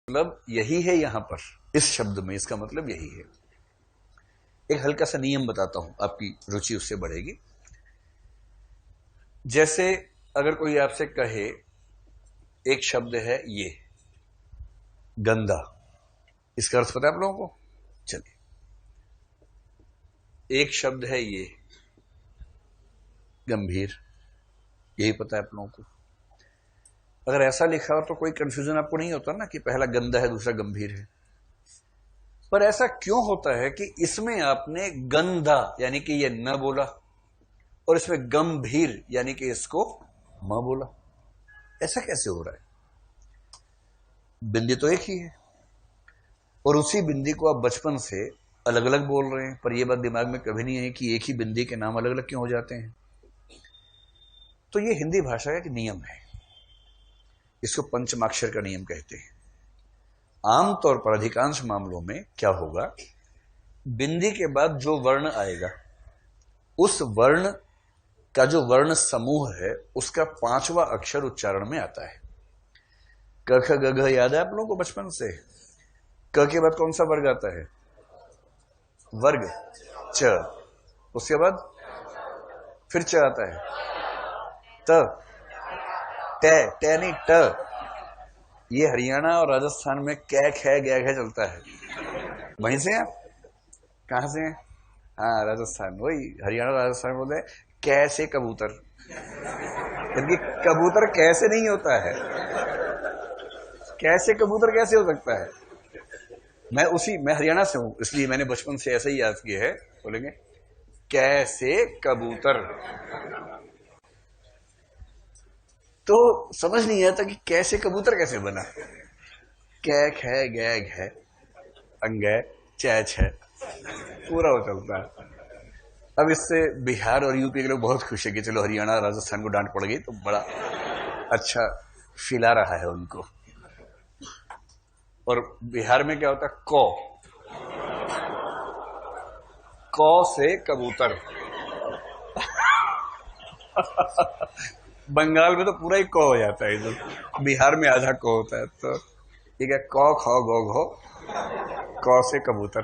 मतलब यही है यहां पर इस शब्द में, इसका मतलब यही है। एक हल्का सा नियम बताता हूं, आपकी रुचि उससे बढ़ेगी। जैसे अगर कोई आपसे कहे एक शब्द है ये गंदा, इसका अर्थ पता है आप लोगों को? चलिए, एक शब्द है ये गंभीर, यही पता है आप लोगों को। अगर ऐसा लिखा हो तो कोई कंफ्यूजन आपको नहीं होता ना कि पहला गंदा है दूसरा गंभीर है। पर ऐसा क्यों होता है कि इसमें आपने गंदा यानी कि ये न बोला और इसमें गंभीर यानी कि इसको म बोला? ऐसा कैसे हो रहा है? बिंदी तो एक ही है और उसी बिंदी को आप बचपन से अलग अलग बोल रहे हैं, पर यह बात दिमाग में कभी नहीं है कि एक ही बिंदी के नाम अलग अलग क्यों हो जाते हैं। तो ये हिंदी भाषा का एक नियम है, इसको पंचमाक्षर का नियम कहते हैं। आमतौर पर अधिकांश मामलों में क्या होगा, बिंदी के बाद जो वर्ण आएगा उस वर्ण का जो वर्ण समूह है उसका 5वां अक्षर उच्चारण में आता है। क ख ग घ याद है आप लोगों को बचपन से? क के बाद कौन सा वर्ग आता है? वर्ग च, उसके बाद फिर च आता है, त, टे नहीं ट। ये हरियाणा और राजस्थान में कै खे गै घे चलता है। वहीं से आप? कहां से हैं? हाँ, राजस्थान। वही हरियाणा राजस्थान बोलते हैं कैसे कबूतर, क्योंकि कबूतर कैसे नहीं होता है। कैसे कबूतर कैसे हो सकता है? मैं हरियाणा से हूं इसलिए मैंने बचपन से ऐसे ही याद किया है। बोलेंगे कैसे कबूतर, तो समझ नहीं आता कि कैसे कबूतर कैसे बना। कै खे गै घे अंगै चे छे पूरा हो चलता है। अब इससे बिहार और यूपी के लोग बहुत खुश है कि चलो हरियाणा राजस्थान को डांट पड़ गई, तो बड़ा अच्छा फील आ रहा है उनको। और बिहार में क्या होता है? कौ से कबूतर। बंगाल में तो पूरा ही कौ हो जाता है, तो बिहार में आधा कौ होता है। तो ठीक है, कौ खौ गौ घो कौ से कबूतर।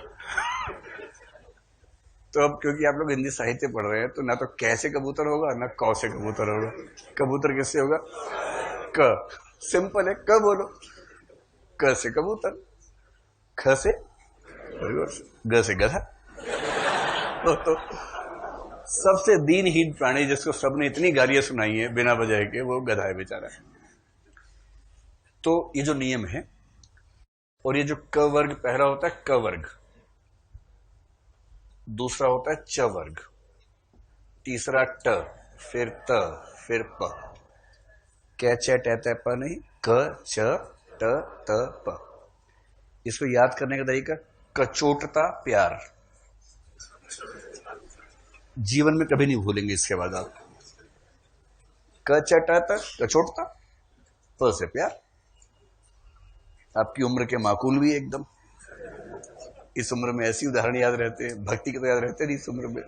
तो अब क्योंकि आप लोग हिंदी साहित्य पढ़ रहे हैं तो ना तो कैसे कबूतर होगा ना कौ से कबूतर होगा। कबूतर किससे होगा? क। सिंपल है, क बोलो। क से कबूतर, ख से ग से गधा। तो सबसे दीनहीन प्राणी जिसको सबने इतनी गालियां सुनाई है बिना वजह के, वो गधा है बेचारा। तो ये जो नियम है, और ये जो क वर्ग पहला होता है क वर्ग, दूसरा होता है च वर्ग, तीसरा ट, फिर त, फिर प। कै च टे ते प नहीं, क च ट त प। इसको याद करने का तरीका, कचोटता प्यार। जीवन में कभी नहीं भूलेंगे इसके बाद आप। क च ट त कचोटता, प से प्यार। आपकी उम्र के माकूल भी एकदम। इस उम्र में ऐसी उदाहरण याद रहते हैं, भक्ति के तो याद रहते नहीं इस उम्र में।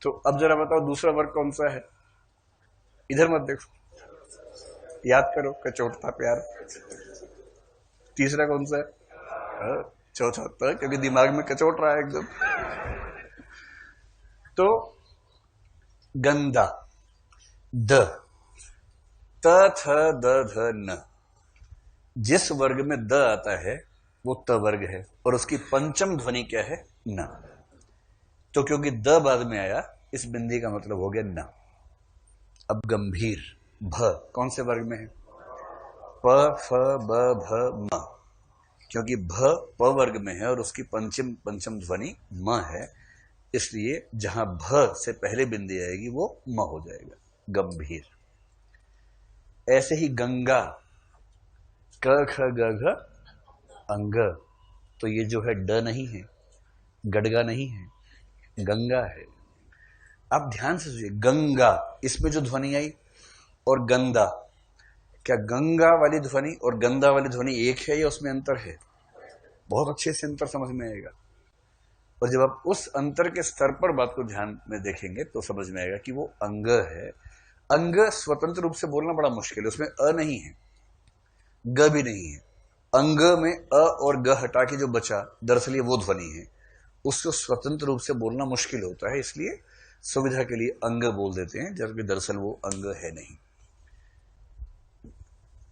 तो अब जरा बताओ दूसरा वर्ग कौन सा है? इधर मत देखो, याद करो, कचोटता प्यार। तीसरा कौन सा है? चौथा, क्योंकि दिमाग में कचोट रहा है एकदम। तो गंदा, द, त थ द ध न, जिस वर्ग में द आता है वो त वर्ग है और उसकी पंचम ध्वनि क्या है? न। तो क्योंकि द बाद में आया, इस बिंदी का मतलब हो गया न। अब गंभीर, भ कौन से वर्ग में है? प फ ब भ म। क्योंकि भ प वर्ग में है और उसकी पंचम ध्वनि म है, इसलिए जहां भ से पहले बिंदी आएगी वो म हो जाएगा, गंभीर। ऐसे ही गंगा, क ख ग घ अंग, तो ये जो है ड नहीं है, गडगा नहीं है, गंगा है। आप ध्यान से सोचिए, गंगा, इसमें जो ध्वनि आई, और गंदा, क्या गंगा वाली ध्वनि और गंदा वाली ध्वनि एक है या उसमें अंतर है? बहुत अच्छे से अंतर समझ में आएगा। और जब आप उस अंतर के स्तर पर बात को ध्यान में देखेंगे तो समझ में आएगा कि वो अंग है। अंग स्वतंत्र रूप से बोलना बड़ा मुश्किल है, उसमें अ नहीं है, ग भी नहीं है, अंग में अ और ग हटा के जो बचा, दरअसल ये वो ध्वनि है, उसको स्वतंत्र रूप से बोलना मुश्किल होता है, इसलिए सुविधा के लिए अंग बोल देते हैं, जबकि दरअसल वो अंग है नहीं।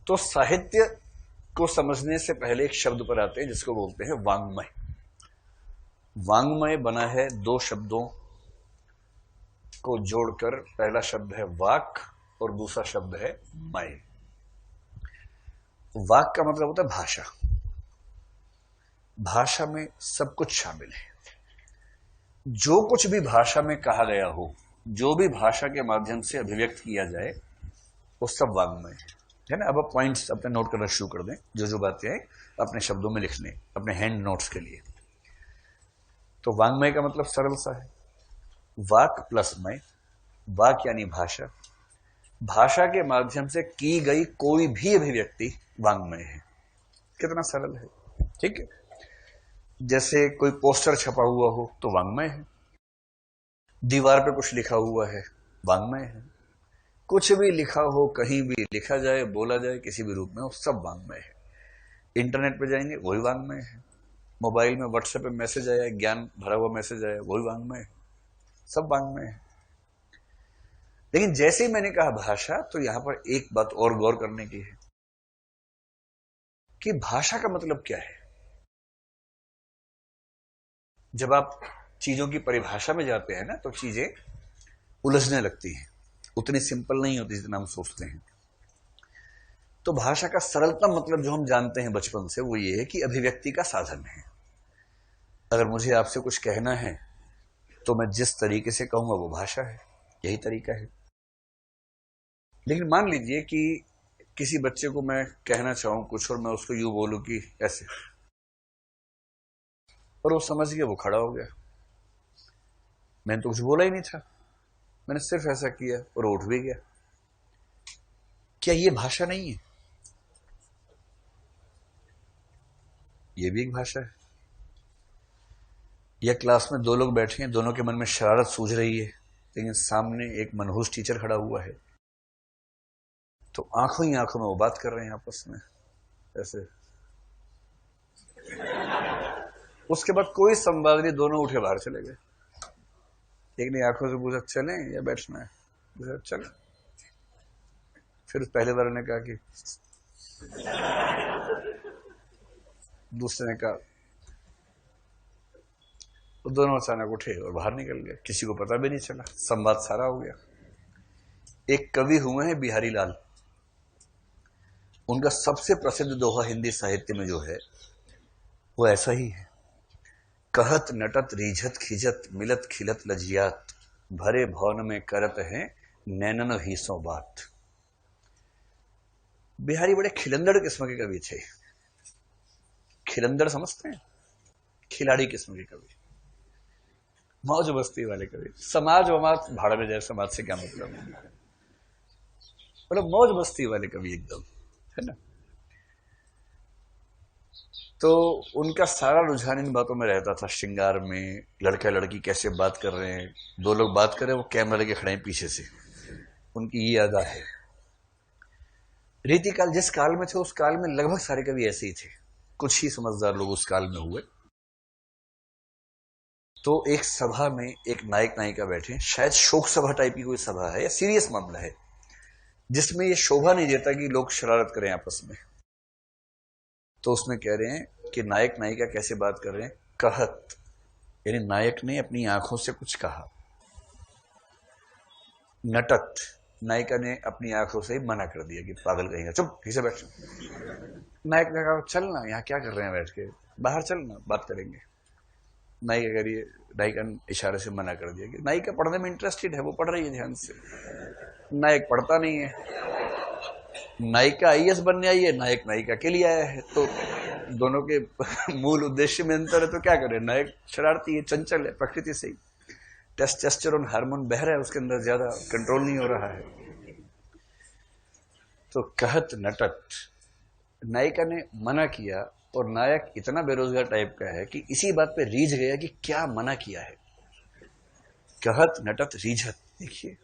तो साहित्य को समझने से पहले एक शब्द पर आते हैं जिसको बोलते हैं वांग्मय। वांग्मय बना है दो शब्दों को जोड़कर। पहला शब्द है वाक और दूसरा शब्द है मय। वाक का मतलब होता है भाषा। भाषा में सब कुछ शामिल है। जो कुछ भी भाषा में कहा गया हो, जो भी भाषा के माध्यम से अभिव्यक्त किया जाए, वो सब वांग्मय है ना। अब आप पॉइंट्स अपने नोट करना शुरू कर दें, जो जो बातें हैं अपने शब्दों में लिख लें अपने हैंड नोट्स के लिए। तो वांग्मय का मतलब सरल सा है, वाक प्लस मय। वाक यानी भाषा, भाषा के माध्यम से की गई कोई भी अभिव्यक्ति वांग्मय है। कितना सरल है, ठीक है। जैसे कोई पोस्टर छपा हुआ हो तो वांग्मय है, दीवार पे कुछ लिखा हुआ है वांग्मय है, कुछ भी लिखा हो, कहीं भी लिखा जाए, बोला जाए किसी भी रूप में, वो सब वांग्मय है। इंटरनेट पे जाएंगे वही वांग्मय है, मोबाइल में व्हाट्सएप पे मैसेज आया, ज्ञान भरा हुआ मैसेज आया, वही वांग्मय है, सब वांग्मय है। लेकिन जैसे ही मैंने कहा भाषा, तो यहां पर एक बात और गौर करने की है कि भाषा का मतलब क्या है। जब आप चीजों की परिभाषा में जाते हैं ना, तो चीजें उलझने लगती हैं, उतनी सिंपल नहीं होती जितना हम सोचते हैं। तो भाषा का सरलतम मतलब जो हम जानते हैं बचपन से, वो ये है कि अभिव्यक्ति का साधन है। अगर मुझे आपसे कुछ कहना है तो मैं जिस तरीके से कहूंगा वो भाषा है, यही तरीका है। लेकिन मान लीजिए कि किसी बच्चे को मैं कहना चाहूं कुछ और मैं उसको यूं बोलूं कि ऐसे, और वो समझ गया, वो खड़ा हो गया, मैंने तो कुछ बोला ही नहीं था, मैंने सिर्फ ऐसा किया और उठ भी गया। क्या ये भाषा नहीं है? ये भी एक भाषा है। या क्लास में दो लोग बैठे हैं, दोनों के मन में शरारत सूझ रही है, लेकिन सामने एक मनहूस टीचर खड़ा हुआ है, तो आंखों ही आंखों में वो बात कर रहे हैं आपस में ऐसे। उसके बाद कोई संवाद नहीं, दोनों उठे बाहर चले गए। एक ने आंखों से पूछा चलें या बैठना है, पूछा चल। फिर उस पहले वाले ने कहा कि, दूसरे ने कहा, तो दोनों अचानक उठे और बाहर निकल गए, किसी को पता भी नहीं चला, संवाद सारा हो गया। एक कवि हुए हैं बिहारी लाल, उनका सबसे प्रसिद्ध दोहा हिंदी साहित्य में जो है वो ऐसा ही है। कहत नटत रीझत खिजत मिलत खिलत लजियात, भरे भवन में करत हैं नैनन हीसों बात। बिहारी बड़े खिलंदड़ किस्म के कवि थे। खिलंदड़ समझते हैं? खिलाड़ी किस्म के कवि, मौज मस्ती वाले कवि। समाज वमाज भाड़ में जाए, समाज से क्या मतलब, मतलब मौज मस्ती वाले कवि एकदम, है ना। तो उनका सारा रुझान इन बातों में रहता था, श्रृंगार में, लड़का लड़की कैसे बात कर रहे हैं, दो लोग बात कर रहे हैं, वो कैमरा लेके खड़े हैं पीछे से, उनकी ये अदा है। रीतिकाल जिस काल में थे, उस काल में लगभग सारे कवि ऐसे ही थे, कुछ ही समझदार लोग उस काल में हुए। तो एक सभा में एक नायक नायिका बैठे, शायद शोक सभा टाइप की कोई सभा है या सीरियस मामला है, जिसमें ये शोभा नहीं देता कि लोग शरारत करें आपस में। तो उसमें कह रहे हैं कि नायक नायिका कैसे बात कर रहे हैं। कहत यानी नायक ने अपनी आंखों से कुछ कहा, नटत नायिका ने अपनी आंखों से ही मना कर दिया कि पागल कहेंगे, चुप ठीक से बैठ। नायक ने कहा चलना, यहाँ क्या कर रहे हैं बैठ के, बाहर चलना, बात करेंगे। नायिका करिए, नायिका ने इशारे से मना कर दिया कि नायिका पढ़ने में इंटरेस्टेड है, वो पढ़ रही है ध्यान से, नायक पढ़ता नहीं है। नायिका आईएएस बनने आई है, नायक नायिका के लिए आया है, तो दोनों के मूल उद्देश्य में अंतर है, तो क्या करें। नायक शरारती है, चंचल है प्रकृति से ही, टेस्टोस्टेरोन हार्मोन बह रहा है उसके अंदर, ज्यादा कंट्रोल नहीं हो रहा है। तो कहत नटत, नायिका ने मना किया, और नायक इतना बेरोजगार टाइप का है कि इसी बात पे रीझ गया कि क्या मना किया है। कहत नटत रीझत, देखिए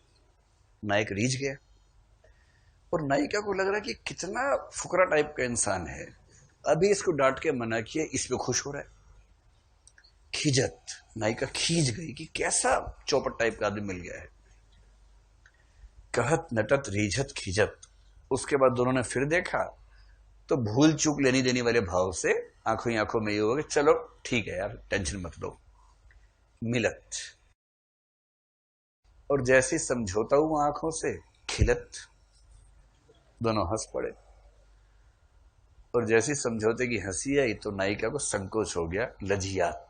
नायक रीझ गया, और नायिका को लग रहा है कि कितना फुकरा टाइप का इंसान है, अभी इसको डांट के मना किया, इस पे खुश हो रहा है। खिजत, नायिका खींच गई कि कैसा चौपट टाइप का आदमी मिल गया है। कहत नटत रीझत खिजत। उसके बाद दोनों ने फिर देखा तो भूल चूक लेनी देनी वाले भाव से आंखों ही आंखों में ये हो गया, चलो ठीक है यार, टेंशन मत लो। मिलत, और जैसे समझौता हुआ आंखों से खिलत, दोनों हंस पड़े। और जैसी समझौते की हंसी आई तो नायिका को संकोच हो गया, लजियात।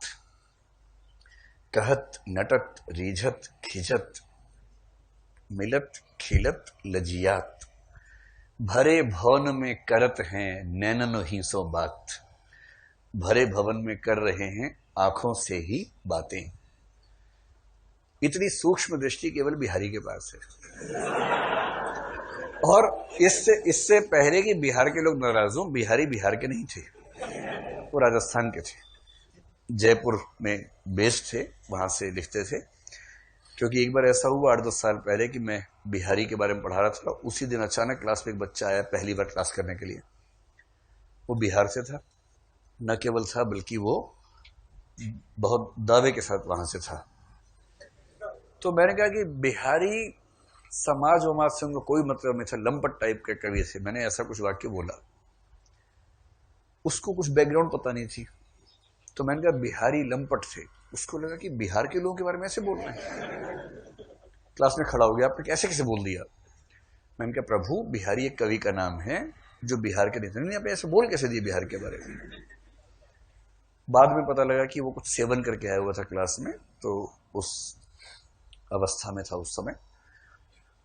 कहत नटत रीझत खिजत, मिलत खिलत लजियात। भरे भवन में करत हैं नैनन ही सो बात। भरे भवन में कर रहे हैं आंखों से ही बातें। इतनी सूक्ष्म दृष्टि केवल बिहारी के पास है। और इससे पहले कि बिहार के लोग नाराज हों, बिहारी बिहार के नहीं थे, वो राजस्थान के थे, जयपुर में बेस्ड थे, वहां से लिखते थे। क्योंकि एक बार ऐसा हुआ 8-10 साल पहले कि मैं बिहारी के बारे में पढ़ा रहा था, उसी दिन अचानक क्लास में एक बच्चा आया पहली बार क्लास करने के लिए। वो बिहार से था, न केवल था बल्कि वो बहुत दावे के साथ वहां से था। तो मैंने कहा कि बिहारी समाज वमाज से उनको कोई मतलब नहीं था, लंपट टाइप के कवि थे। मैंने ऐसा कुछ वाक्य बोला, उसको कुछ बैकग्राउंड पता नहीं थी। तो मैंने कहा बिहारी लंपट थे। उसको लगा कि बिहार के लोगों के बारे में ऐसे बोल रहे हैं। क्लास में खड़ा हो गया, आपने कैसे कैसे बोल दिया? मैंने कहा प्रभु, बिहारी एक कवि का नाम है जो बिहार के नहीं, आपने ऐसे बोल कैसे दिए बिहार के बारे में? बाद में पता लगा कि वो कुछ सेवन करके आया हुआ था क्लास में, तो उस अवस्था में था उस समय।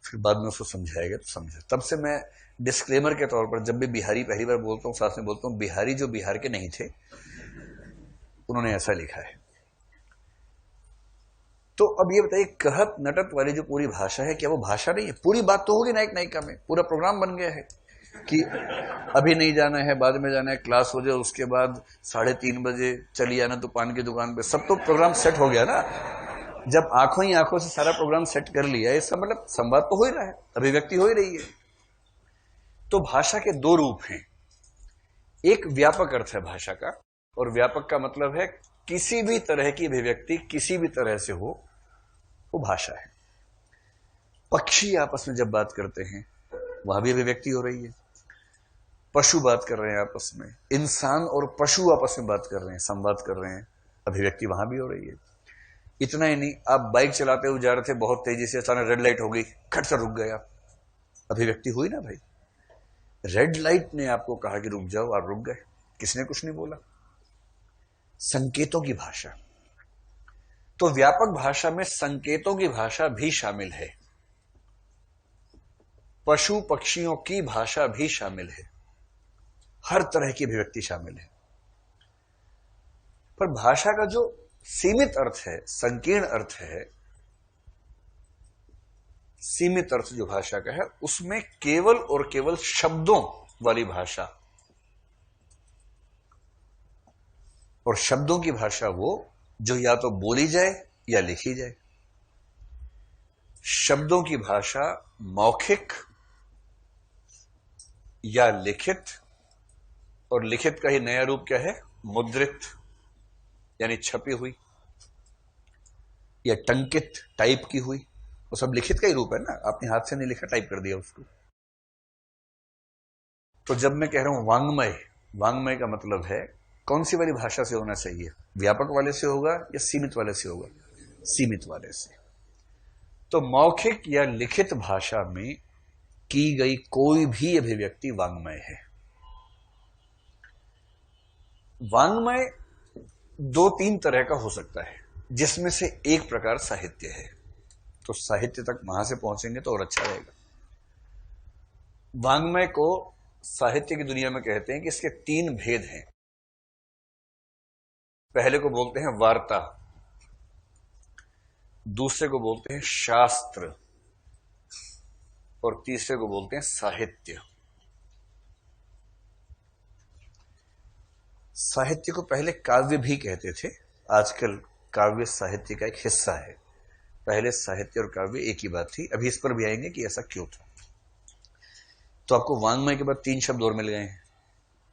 फिर बाद में उसको समझाएगा तो समझा। तब से मैं डिस्क्लेमर के तौर पर जब भी बिहारी पहली बार बोलता हूँ, साथ में बोलता हूँ बिहारी जो बिहार के नहीं थे, उन्होंने ऐसा लिखा है। तो अब ये बताइए, कहत नटत वाली जो पूरी भाषा है, क्या वो भाषा नहीं है? पूरी बात तो होगी नायक नायिका में, पूरा प्रोग्राम बन गया है कि अभी नहीं जाना है, बाद में जाना है, क्लास हो जाए, उसके बाद 3:30 बजे चली आना तो पान की दुकान पे। सब तो प्रोग्राम सेट हो गया ना। जब आंखों ही आंखों से सारा प्रोग्राम सेट कर लिया, इसका मतलब संवाद तो हो ही रहा है, अभिव्यक्ति हो ही रही है। तो भाषा के दो रूप हैं। एक व्यापक अर्थ है भाषा का, और व्यापक का मतलब है किसी भी तरह की अभिव्यक्ति किसी भी तरह से हो, वो भाषा है। पक्षी आपस में जब बात करते हैं, वहां भी अभिव्यक्ति हो रही है। पशु बात कर रहे हैं आपस में, इंसान और पशु आपस में बात कर रहे हैं, संवाद कर रहे हैं, अभिव्यक्ति वहां भी हो रही है। इतना ही नहीं, आप बाइक चलाते हुए जा रहे थे बहुत तेजी से, अचानक रेड लाइट हो गई, खट से रुक गया, अभिव्यक्ति हुई ना भाई। रेड लाइट ने आपको कहा कि रुक जाओ, आप रुक गए, किसने कुछ नहीं बोला। संकेतों की भाषा, तो व्यापक भाषा में संकेतों की भाषा भी शामिल है, पशु पक्षियों की भाषा भी शामिल है, हर तरह की अभिव्यक्ति शामिल है। पर भाषा का जो सीमित अर्थ है, संकीर्ण अर्थ है, सीमित अर्थ जो भाषा का है, उसमें केवल और केवल शब्दों वाली भाषा, और शब्दों की भाषा वो जो या तो बोली जाए या लिखी जाए। शब्दों की भाषा मौखिक या लिखित, और लिखित का ही नया रूप क्या है, मुद्रित, यानी छपी हुई या टंकित, टाइप की हुई, वो सब लिखित का ही रूप है ना। आपने हाथ से नहीं लिखा, टाइप कर दिया उसको। तो जब मैं कह रहा हूं वांग्मय, वांग्मय का मतलब है कौन सी वाली भाषा से होना चाहिए, व्यापक वाले से होगा या सीमित वाले से होगा? सीमित वाले से। तो मौखिक या लिखित भाषा में की गई कोई भी अभिव्यक्ति वांग्मय है। वांग्मय 2-3 तरह का हो सकता है, जिसमें से एक प्रकार साहित्य है। तो साहित्य तक वहां से पहुंचेंगे तो और अच्छा रहेगा। वांग्मय को साहित्य की दुनिया में कहते हैं कि इसके 3 भेद हैं। पहले को बोलते हैं वार्ता, दूसरे को बोलते हैं शास्त्र, और तीसरे को बोलते हैं साहित्य। साहित्य को पहले काव्य भी कहते थे, आजकल काव्य साहित्य का एक हिस्सा है। पहले साहित्य और काव्य एक ही बात थी। अभी इस पर भी आएंगे कि ऐसा क्यों था। तो आपको वांग्मय के बाद 3 शब्द और मिल गए हैं।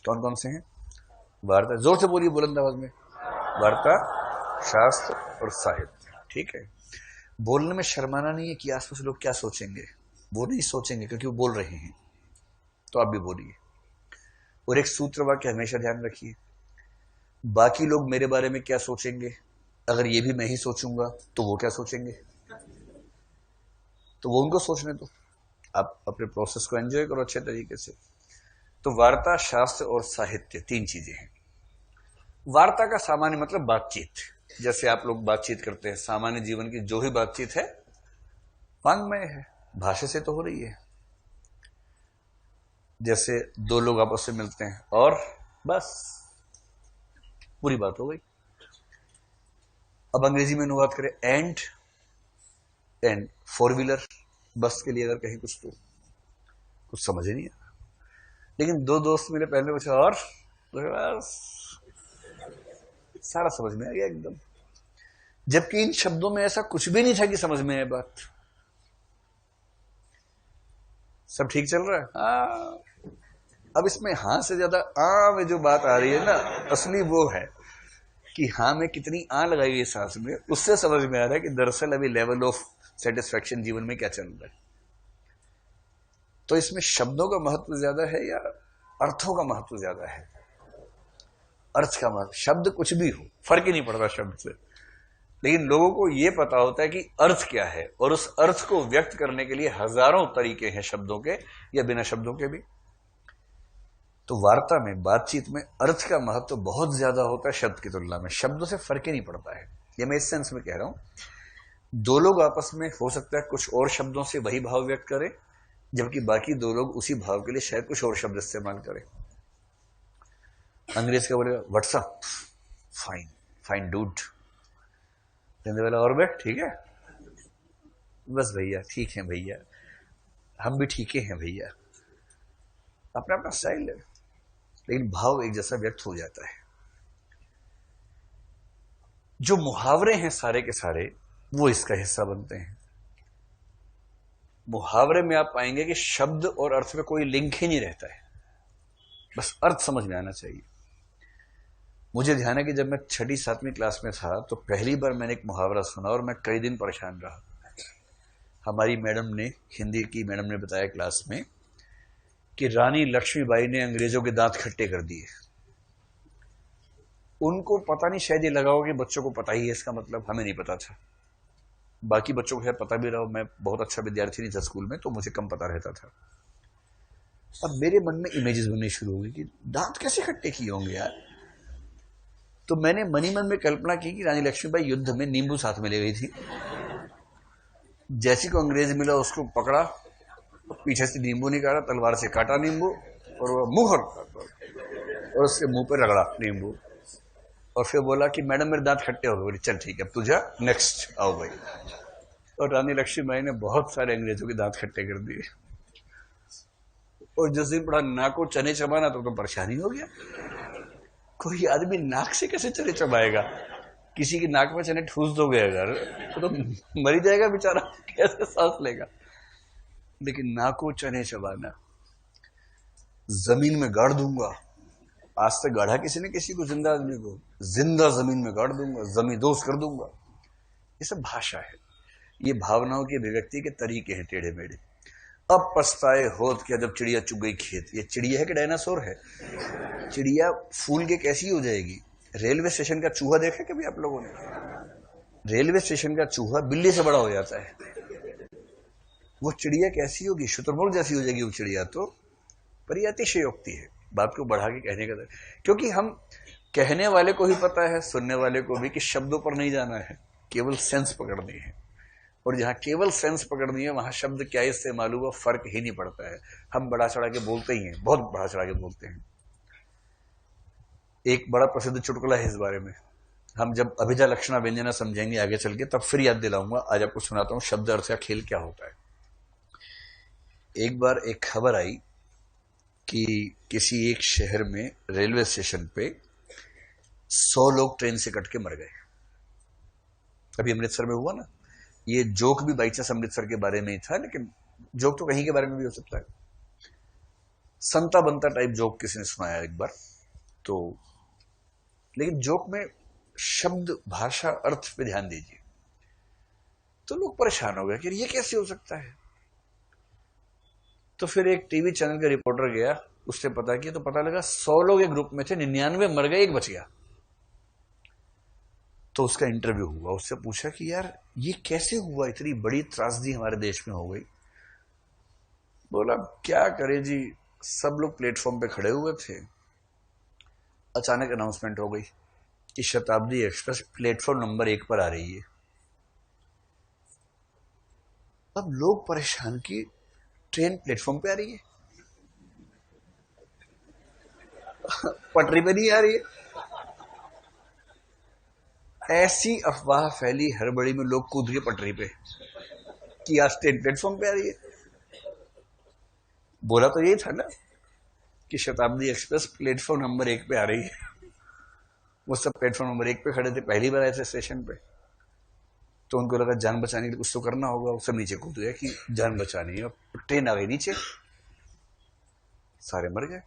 कौन कौन से हैं? वार्ता, जोर से बोलिए बुलंद आवाज में। वार्ता, शास्त्र और साहित्य। ठीक है, बोलने में शर्माना नहीं है कि आसपास लोग क्या सोचेंगे, वो नहीं सोचेंगे क्योंकि वो बोल रहे हैं, तो आप भी बोलिए। और एक सूत्र वाक्य हमेशा ध्यान रखिए, बाकी लोग मेरे बारे में क्या सोचेंगे, अगर ये भी मैं ही सोचूंगा तो वो क्या सोचेंगे, तो वो उनको सोचने दो, आप अपने प्रोसेस को एंजॉय करो अच्छे तरीके से। तो वार्ता, शास्त्र और साहित्य तीन चीजें हैं। वार्ता का सामान्य मतलब बातचीत, जैसे आप लोग बातचीत करते हैं, सामान्य जीवन की जो भी बातचीत है वांग्मय है, भाषा से तो हो रही है। जैसे दो लोग आपस में मिलते हैं और बस पूरी बात हो गई। अब अंग्रेजी में अनुवाद करें, एंड फोर व्हीलर बस के लिए अगर कहीं कुछ तो कुछ समझ ही नहीं आ। लेकिन दो दोस्त मेरे पहले पूछा और बस सारा समझ में आ गया एकदम, जबकि इन शब्दों में ऐसा कुछ भी नहीं था कि समझ में आए बात। सब ठीक चल रहा है हाँ। अब इसमें हाँ से ज्यादा आ में जो बात आ रही है ना, असली वो है कि हाँ में कितनी आ लगाई हुई सांस में, उससे समझ में आ रहा है कि दरअसल अभी लेवल ऑफ सेटिस्फैक्शन जीवन में क्या चल रहा है। तो इसमें शब्दों का महत्व ज्यादा है या अर्थों का महत्व ज्यादा है? अर्थ का महत्व, शब्द कुछ भी हो फर्क ही नहीं पड़ता शब्द से, लेकिन लोगों को यह पता होता है कि अर्थ क्या है, और उस अर्थ को व्यक्त करने के लिए हजारों तरीके हैं शब्दों के या बिना शब्दों के भी। तो वार्ता में, बातचीत में अर्थ का महत्व बहुत ज्यादा होता है शब्द की तुलना में, शब्दों से फर्क ही नहीं पड़ता है। ये मैं इस सेंस में कह रहा हूं, दो लोग आपस में हो सकता है कुछ और शब्दों से वही भाव व्यक्त करें, जबकि बाकी दो लोग उसी भाव के लिए शायद कुछ और शब्द इस्तेमाल करें। अंग्रेज का बोलेगा what's up, fine, fine dude. Hindi वाला और बैठ ठीक है, बस भैया ठीक है भैया, हम भी ठीक हैं भैया। अपना अपना स्टाइल है, लेकिन भाव एक जैसा व्यक्त हो जाता है। जो मुहावरे हैं सारे के सारे वो इसका हिस्सा बनते हैं। मुहावरे में आप पाएंगे कि शब्द और अर्थ में कोई लिंक ही नहीं रहता है, बस अर्थ समझ में आना चाहिए। मुझे ध्यान है कि जब मैं 6ठी-7वीं क्लास में था तो पहली बार मैंने एक मुहावरा सुना और मैं कई दिन परेशान रहा। हमारी मैडम ने, हिंदी की मैडम ने बताया क्लास में कि रानी लक्ष्मीबाई ने अंग्रेजों के दांत खट्टे कर दिए। उनको पता नहीं, शायद ये लगा हो कि बच्चों को पता ही है इसका मतलब, हमें नहीं पता था। बाकी बच्चों को शायद पता भी रहा, मैं बहुत अच्छा विद्यार्थी नहीं था स्कूल में तो मुझे कम पता रहता था। अब मेरे मन में इमेजेस बननी शुरू हुई कि दांत कैसे खट्टे किए होंगे यार। तो मैंने मनी मन में कल्पना की कि रानी लक्ष्मीबाई युद्ध में नींबू साथ में ले गई थी, जैसी को अंग्रेज मिला उसको पकड़ा, पीछे से नींबू निकाला, तलवार से काटा नींबू और वो मुंह और उसके मुंह पर रगड़ा नींबू, और फिर बोला कि मैडम मेरे दांत खट्टे हो गए। चल ठीक है, अब तू जा, नेक्स्ट आओ भाई। और रानी लक्ष्मीबाई ने बहुत सारे अंग्रेजों के दांत खट्टे कर दिए। और जिस दिन पड़ा नाक को चने चबाना तो परेशानी हो गया। कोई आदमी नाक से कैसे चने चबाएगा? किसी की नाक में चने ठूस दोगे अगर तो मर ही जाएगा बेचारा, कैसे सांस लेगा? लेकिन नाक को चने चबाना, जमीन में गाड़ दूंगा, आज तक गाढ़ा किसी ने किसी को, जिंदा आदमी को जिंदा जमीन में गाड़ दूंगा, जमींदोज कर दूंगा। ये सब भाषा है, ये भावनाओं की अभिव्यक्ति के तरीके हैं टेढ़े मेढ़े। अब पछताए होत क्या जब चिड़िया चुग गई खेत। ये चिड़िया है कि डायनासोर है? चिड़िया फूल के कैसी हो जाएगी? रेलवे स्टेशन का चूहा देखा कभी आप लोगों ने? रेलवे स्टेशन का चूहा बिल्ली से बड़ा हो जाता है, वो चिड़िया कैसी होगी? शुतुरमुर्ग जैसी हो जाएगी वो चिड़िया। तो पर ये अतिशयोक्ति है, बात को बढ़ा के कहने का, क्योंकि हम कहने वाले को ही पता है, सुनने वाले को भी, कि शब्दों पर नहीं जाना है, केवल सेंस पकड़नी है। और जहां केवल सेंस पकड़नी है वहां शब्द क्या इस्तेमाल हुआ फर्क ही नहीं पड़ता है। हम बढ़ा चढ़ा के बोलते ही हैं, बहुत बढ़ा चढ़ा के बोलते हैं। एक बड़ा प्रसिद्ध चुटकुला है इस बारे में, हम जब अभिजा लक्षणा व्यंजना समझेंगे आगे चल के तब फिर याद दिलाऊंगा। आज आपको सुनाता हूं शब्द अर्थ का खेल क्या होता है। एक बार एक खबर आई कि किसी एक शहर में रेलवे स्टेशन पे 100 लोग ट्रेन से कट के मर गए। अभी अमृतसर में हुआ ना, ये जोक भी बाई चांस अमृतसर के बारे में ही था, लेकिन जोक तो कहीं के बारे में भी हो सकता है। संता बनता टाइप जोक किसी ने सुनाया एक बार। तो लेकिन जोक में शब्द, भाषा, अर्थ पे ध्यान दीजिए। तो लोग परेशान हो गए कि ये कैसे हो सकता है। तो फिर एक टीवी चैनल का रिपोर्टर गया, उससे पता किया तो पता लगा 100 लोग एक ग्रुप में थे, 99 मर गए, एक बच गया। तो उसका इंटरव्यू हुआ, उससे पूछा कि यार ये कैसे हुआ, इतनी बड़ी त्रासदी हमारे देश में हो गई। बोला क्या करें जी, सब लोग प्लेटफॉर्म पे खड़े हुए थे, अचानक अनाउंसमेंट हो गई कि शताब्दी एक्सप्रेस प्लेटफॉर्म नंबर 1 पर आ रही है। अब लोग परेशान कि ट्रेन प्लेटफॉर्म पे आ रही है, पटरी पे नहीं आ रही है। ऐसी अफवाह फैली हड़बड़ी में, लोग कूद गए पटरी पे कि आज ट्रेन प्लेटफॉर्म पे आ रही है। बोला तो यही था ना कि शताब्दी एक्सप्रेस प्लेटफॉर्म नंबर 1 पे आ रही है। वो सब प्लेटफॉर्म नंबर 1 पे खड़े थे, पहली बार आए थे स्टेशन पे, तो उनको लगा जान बचाने के लिए कुछ तो करना होगा। वो सब नीचे कूद गए कि जान बचानी है। ट्रेन आ गई नीचे, सारे मर गए।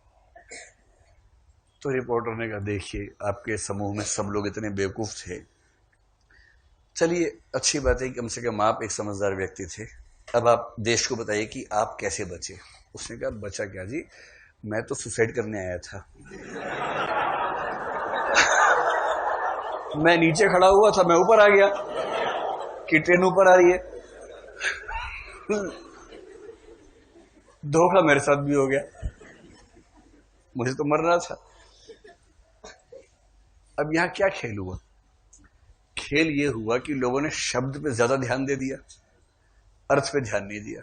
तो रिपोर्टर ने कहा देखिए आपके समूह में सब लोग इतने बेवकूफ थे, चलिए अच्छी बात है कि कम से कम आप एक समझदार व्यक्ति थे, अब आप देश को बताइए कि आप कैसे बचे। उसने कहा बचा क्या जी, मैं तो सुसाइड करने आया था। मैं नीचे खड़ा हुआ था, मैं ऊपर आ गया कि ट्रेन ऊपर आ रही है। धोखा मेरे साथ भी हो गया, मुझे तो मरना था। अब यहां क्या खेल हुआ? खेल यह हुआ कि लोगों ने शब्द पे ज्यादा ध्यान दे दिया, अर्थ पे ध्यान नहीं दिया।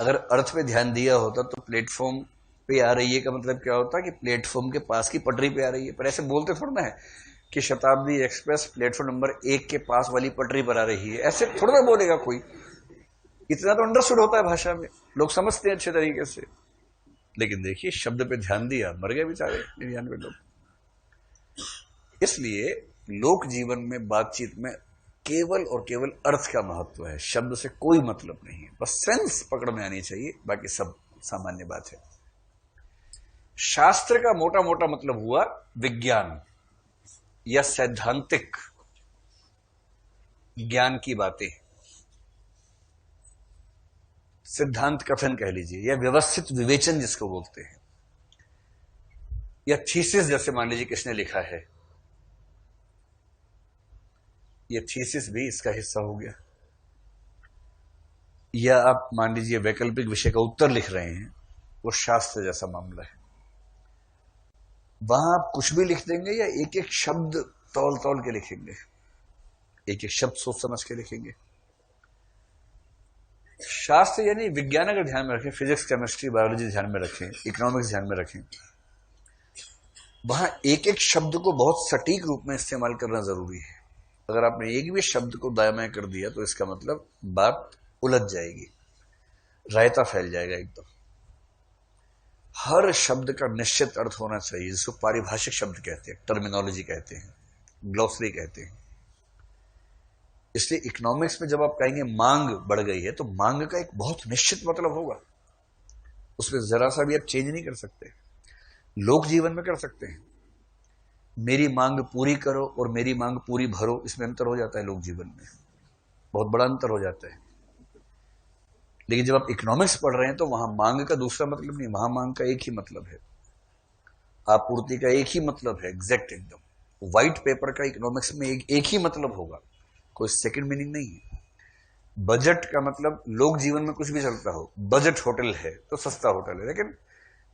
अगर अर्थ पे ध्यान दिया होता तो प्लेटफॉर्म पे आ रही है का मतलब क्या होता कि प्लेटफॉर्म के पास की पटरी पे आ रही है। पर ऐसे बोलते थोड़ा ना है कि शताब्दी एक्सप्रेस प्लेटफॉर्म नंबर 1 के पास वाली पटरी पर आ रही है, ऐसे थोड़ा ना बोलेगा कोई। इतना तो अंडरस्टूड होता है भाषा में, लोग समझते हैं अच्छे तरीके से। लेकिन देखिए शब्द पे ध्यान दिया, मर गए बेचारे 99 लोग। इसलिए लोक जीवन में, बातचीत में केवल और केवल अर्थ का महत्व है, शब्द से कोई मतलब नहीं है। बस सेंस पकड़ में आनी चाहिए, बाकी सब सामान्य बात है। शास्त्र का मोटा मोटा मतलब हुआ विज्ञान या सैद्धांतिक ज्ञान की बातें, सिद्धांत कथन कह लीजिए, या व्यवस्थित विवेचन जिसको बोलते हैं, या थीसिस जैसे मान लीजिए किसने लिखा है, ये थीसिस भी इसका हिस्सा हो गया। या आप मान लीजिए वैकल्पिक विषय का उत्तर लिख रहे हैं, वो शास्त्र जैसा मामला है। वहां आप कुछ भी लिख देंगे या एक एक शब्द तौल तौल के लिखेंगे, एक एक शब्द सोच समझ के लिखेंगे। शास्त्र यानी विज्ञान अगर ध्यान में रखें, फिजिक्स, केमिस्ट्री, बायोलॉजी ध्यान में रखें, इकोनॉमिक्स ध्यान में रखें, वहां एक एक शब्द को बहुत सटीक रूप में इस्तेमाल करना जरूरी है। अगर आपने एक भी शब्द को दायां कर दिया तो इसका मतलब बात उलझ जाएगी, रायता फैल जाएगा एकदम। हर शब्द का निश्चित अर्थ होना चाहिए, जिसको पारिभाषिक शब्द कहते हैं, टर्मिनोलॉजी कहते हैं, ग्लोसरी कहते हैं। इसलिए इकोनॉमिक्स में जब आप कहेंगे मांग बढ़ गई है, तो मांग का एक बहुत निश्चित मतलब होगा, उसमें जरा सा भी आप चेंज नहीं कर सकते। लोक जीवन में कर सकते हैं, मेरी मांग पूरी करो और मेरी मांग पूरी भरो, इसमें अंतर हो जाता है। लोक जीवन में बहुत बड़ा अंतर हो जाता है। लेकिन जब आप इकोनॉमिक्स पढ़ रहे हैं तो वहां मांग का दूसरा मतलब नहीं, वहां मांग का एक ही मतलब है, आपूर्ति का एक ही मतलब है, एग्जैक्ट एकदम। व्हाइट पेपर का इकोनॉमिक्स में एक ही मतलब होगा, कोई सेकंड मीनिंग नहीं है। बजट का मतलब लोक जीवन में कुछ भी चलता हो, बजट होटल है तो सस्ता होटल है, लेकिन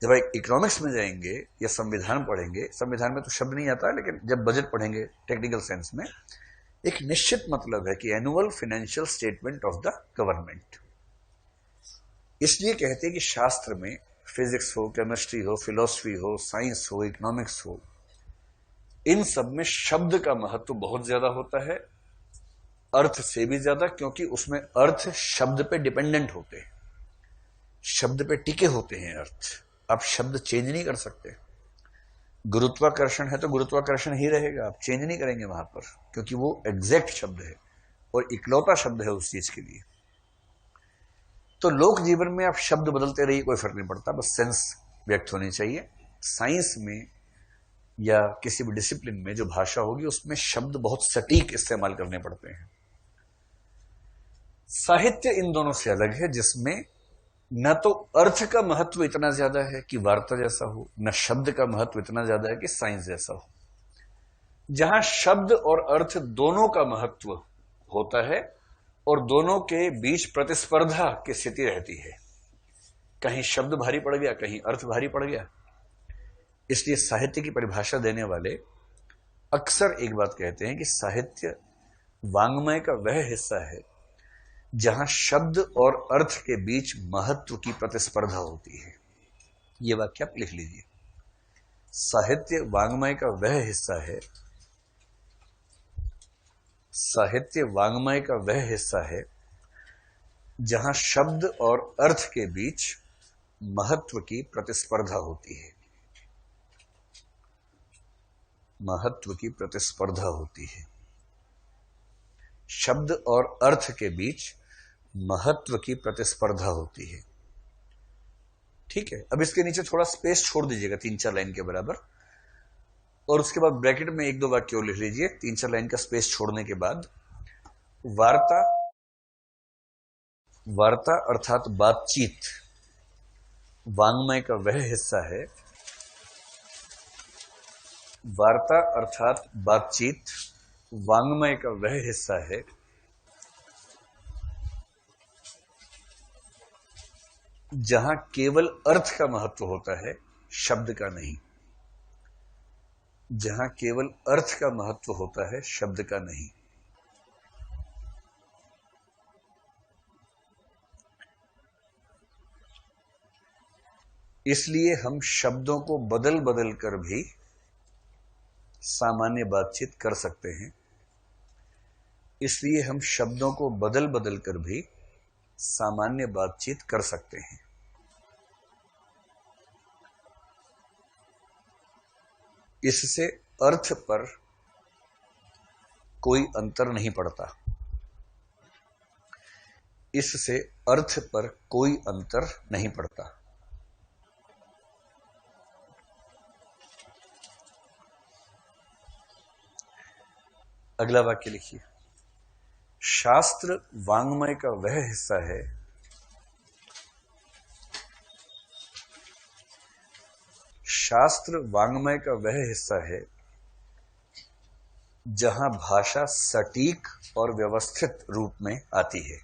जब आप इकोनॉमिक्स में जाएंगे या संविधान पढ़ेंगे, संविधान में तो शब्द नहीं आता, लेकिन जब बजट पढ़ेंगे टेक्निकल सेंस में, एक निश्चित मतलब है कि annual financial statement of the government. इसलिए कहते हैं कि शास्त्र में फिजिक्स हो, केमिस्ट्री हो, फिलॉसफी हो, साइंस हो, इकोनॉमिक्स हो, इन सब में शब्द का महत्व बहुत ज्यादा होता है, अर्थ से भी ज्यादा, क्योंकि उसमें अर्थ शब्द पे डिपेंडेंट होते हैं, शब्द पे टिके होते हैं अर्थ। आप शब्द चेंज नहीं कर सकते। गुरुत्वाकर्षण है तो गुरुत्वाकर्षण ही रहेगा, आप चेंज नहीं करेंगे वहां पर, क्योंकि वो एग्जैक्ट शब्द है और इकलौता शब्द है उस चीज के लिए। तो लोक जीवन में आप शब्द बदलते रहिए, कोई फर्क नहीं पड़ता, बस सेंस व्यक्त होनी चाहिए। साइंस में या किसी भी डिसिप्लिन में जो भाषा होगी उसमें शब्द बहुत सटीक इस्तेमाल करने पड़ते हैं। साहित्य इन दोनों से अलग है, जिसमें न तो अर्थ का महत्व इतना ज्यादा है कि वार्ता जैसा हो, न शब्द का महत्व इतना ज्यादा है कि साइंस जैसा हो। जहां शब्द और अर्थ दोनों का महत्व होता है और दोनों के बीच प्रतिस्पर्धा की स्थिति रहती है, कहीं शब्द भारी पड़ गया, कहीं अर्थ भारी पड़ गया। इसलिए साहित्य की परिभाषा देने वाले अक्सर एक बात कहते हैं कि साहित्य वांग्मय का वह हिस्सा है जहां शब्द और अर्थ के बीच महत्व की प्रतिस्पर्धा होती है। यह वाक्य आप लिख लीजिए। साहित्य वांग्मय का वह हिस्सा है, साहित्य वांग्मय का वह हिस्सा है जहां शब्द और अर्थ के बीच महत्व की प्रतिस्पर्धा होती है, महत्व की प्रतिस्पर्धा होती है। शब्द और अर्थ के बीच महत्व की प्रतिस्पर्धा होती है। ठीक है, अब इसके नीचे थोड़ा स्पेस छोड़ दीजिएगा 3-4 लाइन के बराबर, और उसके बाद ब्रैकेट में 1-2 वाक्य और लिख लीजिए 3-4 लाइन का स्पेस छोड़ने के बाद। वार्ता, वार्ता अर्थात बातचीत वांग्मय का वह हिस्सा है, वार्ता अर्थात बातचीत वांग्मय का वह हिस्सा है जहां केवल अर्थ का महत्व होता है, शब्द का नहीं। जहां केवल अर्थ का महत्व होता है, शब्द का नहीं। इसलिए हम शब्दों को बदल बदल कर भी सामान्य बातचीत कर सकते हैं। इसलिए हम शब्दों को बदल बदल कर भी सामान्य बातचीत कर सकते हैं। इससे अर्थ पर कोई अंतर नहीं पड़ता, इससे अर्थ पर कोई अंतर नहीं पड़ता। अगला वाक्य लिखिए। शास्त्र वांग्मय का वह हिस्सा है, शास्त्र वांग्मय का वह हिस्सा है जहां भाषा सटीक और व्यवस्थित रूप में आती है,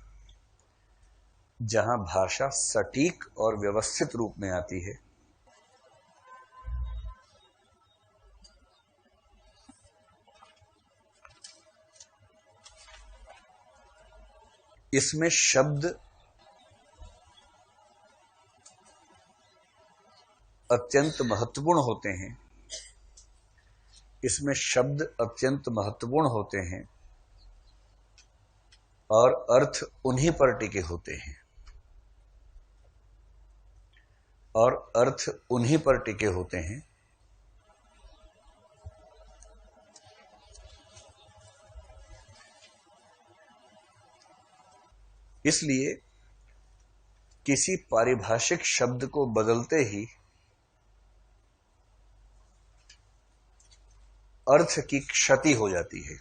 जहां भाषा सटीक और व्यवस्थित रूप में आती है। इसमें शब्द अत्यंत महत्वपूर्ण होते हैं, इसमें शब्द अत्यंत महत्वपूर्ण होते हैं और अर्थ उन्हीं पर टिके होते हैं, और अर्थ उन्हीं पर टिके होते हैं। इसलिए किसी पारिभाषिक शब्द को बदलते ही अर्थ की क्षति हो जाती है।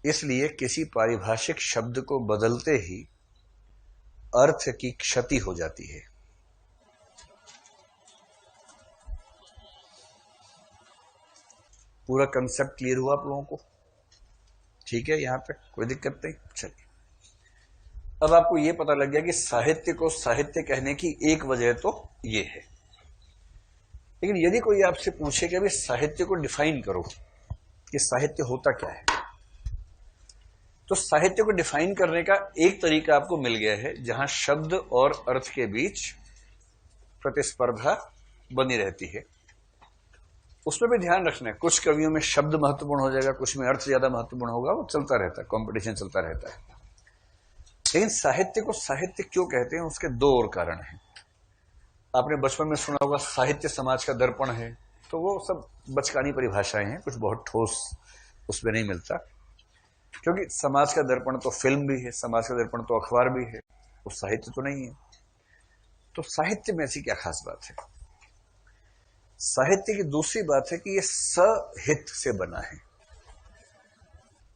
इसलिए किसी पारिभाषिक शब्द को बदलते ही अर्थ की क्षति हो जाती है। पूरा कंसेप्ट क्लियर हुआ आप लोगों को? ठीक है, यहां तक कोई दिक्कत नहीं? चलिए, अब आपको यह पता लग गया कि साहित्य को साहित्य कहने की एक वजह तो यह है। लेकिन यदि कोई आपसे पूछे कि अभी साहित्य को डिफाइन करो कि साहित्य होता क्या है, तो साहित्य को डिफाइन करने का एक तरीका आपको मिल गया है जहां शब्द और अर्थ के बीच प्रतिस्पर्धा बनी रहती है। उसमें भी ध्यान रखना है, कुछ कवियों में शब्द महत्वपूर्ण हो जाएगा, कुछ में अर्थ ज्यादा महत्वपूर्ण होगा, वो चलता रहता है, कंपटीशन चलता रहता है। लेकिन साहित्य को साहित्य क्यों कहते हैं, उसके दो और कारण हैं। आपने बचपन में सुना होगा साहित्य समाज का दर्पण है, तो वो सब बचकानी परिभाषाएं हैं, कुछ बहुत ठोस उसमें नहीं मिलता। क्योंकि समाज का दर्पण तो फिल्म भी है, समाज का दर्पण तो अखबार भी है, वो साहित्य तो नहीं है। तो साहित्य में ऐसी क्या खास बात है? साहित्य की दूसरी बात है कि यह सहित से बना है,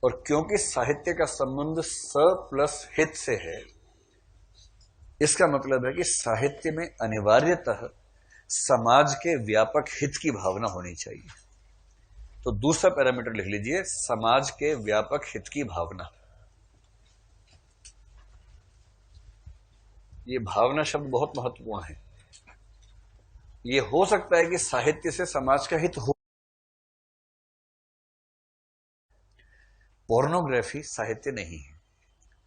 और क्योंकि साहित्य का संबंध स प्लस हित से है, इसका मतलब है कि साहित्य में अनिवार्यतः समाज के व्यापक हित की भावना होनी चाहिए। तो दूसरा पैरामीटर लिख लीजिए, समाज के व्यापक हित की भावना। ये भावना शब्द बहुत महत्वपूर्ण है। ये हो सकता है कि साहित्य से समाज का हित हो। पोर्नोग्राफी साहित्य नहीं है,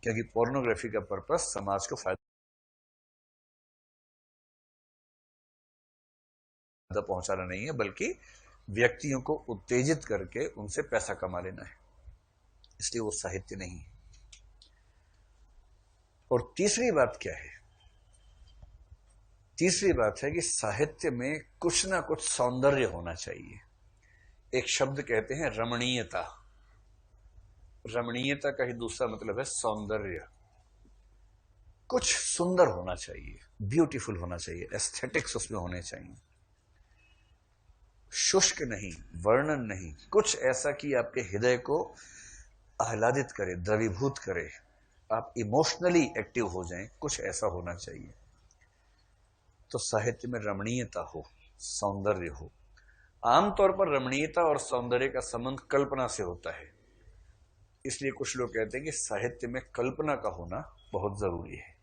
क्योंकि पोर्नोग्राफी का पर्पस समाज को फायदा पहुंचाना नहीं है, बल्कि व्यक्तियों को उत्तेजित करके उनसे पैसा कमा लेना है, इसलिए वो साहित्य नहीं है। और तीसरी बात क्या है? तीसरी बात है कि साहित्य में कुछ ना कुछ सौंदर्य होना चाहिए। एक शब्द कहते हैं रमणीयता। रमणीयता का ही दूसरा मतलब है सौंदर्य। कुछ सुंदर होना चाहिए, ब्यूटीफुल होना चाहिए, एस्थेटिक्स उसमें होने चाहिए। शुष्क नहीं, वर्णन नहीं, कुछ ऐसा कि आपके हृदय को आह्लादित करे, द्रवीभूत करे, आप इमोशनली एक्टिव हो जाएं, कुछ ऐसा होना चाहिए। तो साहित्य में रमणीयता हो, सौंदर्य हो। आमतौर पर रमणीयता और सौंदर्य का संबंध कल्पना से होता है, इसलिए कुछ लोग कहते हैं कि साहित्य में कल्पना का होना बहुत जरूरी है।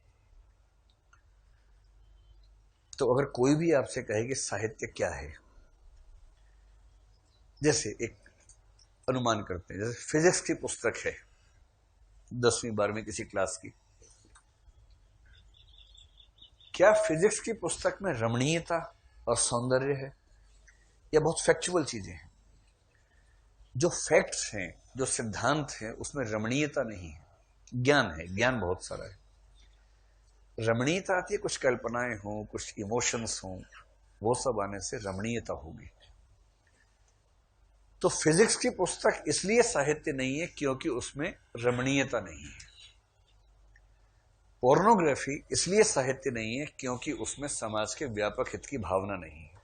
तो अगर कोई भी आपसे कहे कि साहित्य क्या है, जैसे एक अनुमान करते हैं, जैसे फिजिक्स की पुस्तक है 10वीं 12वीं किसी क्लास की, क्या फिजिक्स की पुस्तक में रमणीयता और सौंदर्य है? या बहुत फैक्चुअल चीजें हैं? जो फैक्ट्स हैं, जो सिद्धांत हैं, उसमें रमणीयता नहीं है, ज्ञान है, ज्ञान बहुत सारा है। रमणीयता आती है कुछ कल्पनाएं हों, कुछ इमोशंस हों, वो सब आने से रमणीयता होगी। तो फिजिक्स की पुस्तक इसलिए साहित्य नहीं है क्योंकि उसमें रमणीयता नहीं है। पोर्नोग्राफी इसलिए साहित्य नहीं है क्योंकि उसमें समाज के व्यापक हित की भावना नहीं है।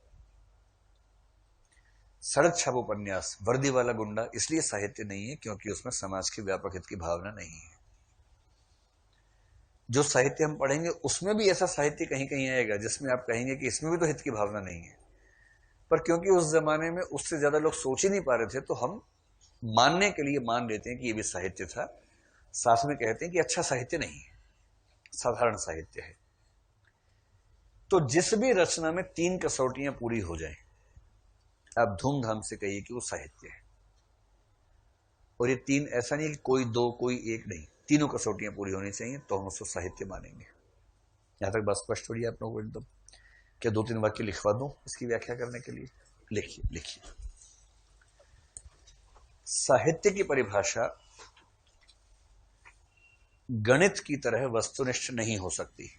सड़क छाप उपन्यास वर्दी वाला गुंडा इसलिए साहित्य नहीं है क्योंकि उसमें समाज के व्यापक हित की भावना नहीं है। जो साहित्य हम पढ़ेंगे उसमें भी ऐसा साहित्य कहीं कहीं आएगा जिसमें आप कहेंगे कि इसमें भी तो हित की भावना नहीं है, पर क्योंकि उस जमाने में उससे ज्यादा लोग सोच ही नहीं पा रहे थे, तो हम मानने के लिए मान लेते हैं कि ये भी साहित्य था। साथ में कहते हैं कि अच्छा साहित्य नहीं है, साधारण साहित्य है। तो जिस भी रचना में 3 कसौटियां पूरी हो जाएं, आप धूमधाम से कहिए कि वो साहित्य है। और ये 3 ऐसा नहीं कि कोई 2 कोई 1 नहीं, तीनों कसौटियां पूरी होनी चाहिए, तो हम उसको साहित्य मानेंगे। यहां तक बात स्पष्ट हो रही है आप लोगों को एकदम? क्या 2-3 वाक्य लिखवा दूं इसकी व्याख्या करने के लिए? लिखिए लिखिए। साहित्य की परिभाषा गणित की तरह वस्तुनिष्ठ नहीं हो सकती।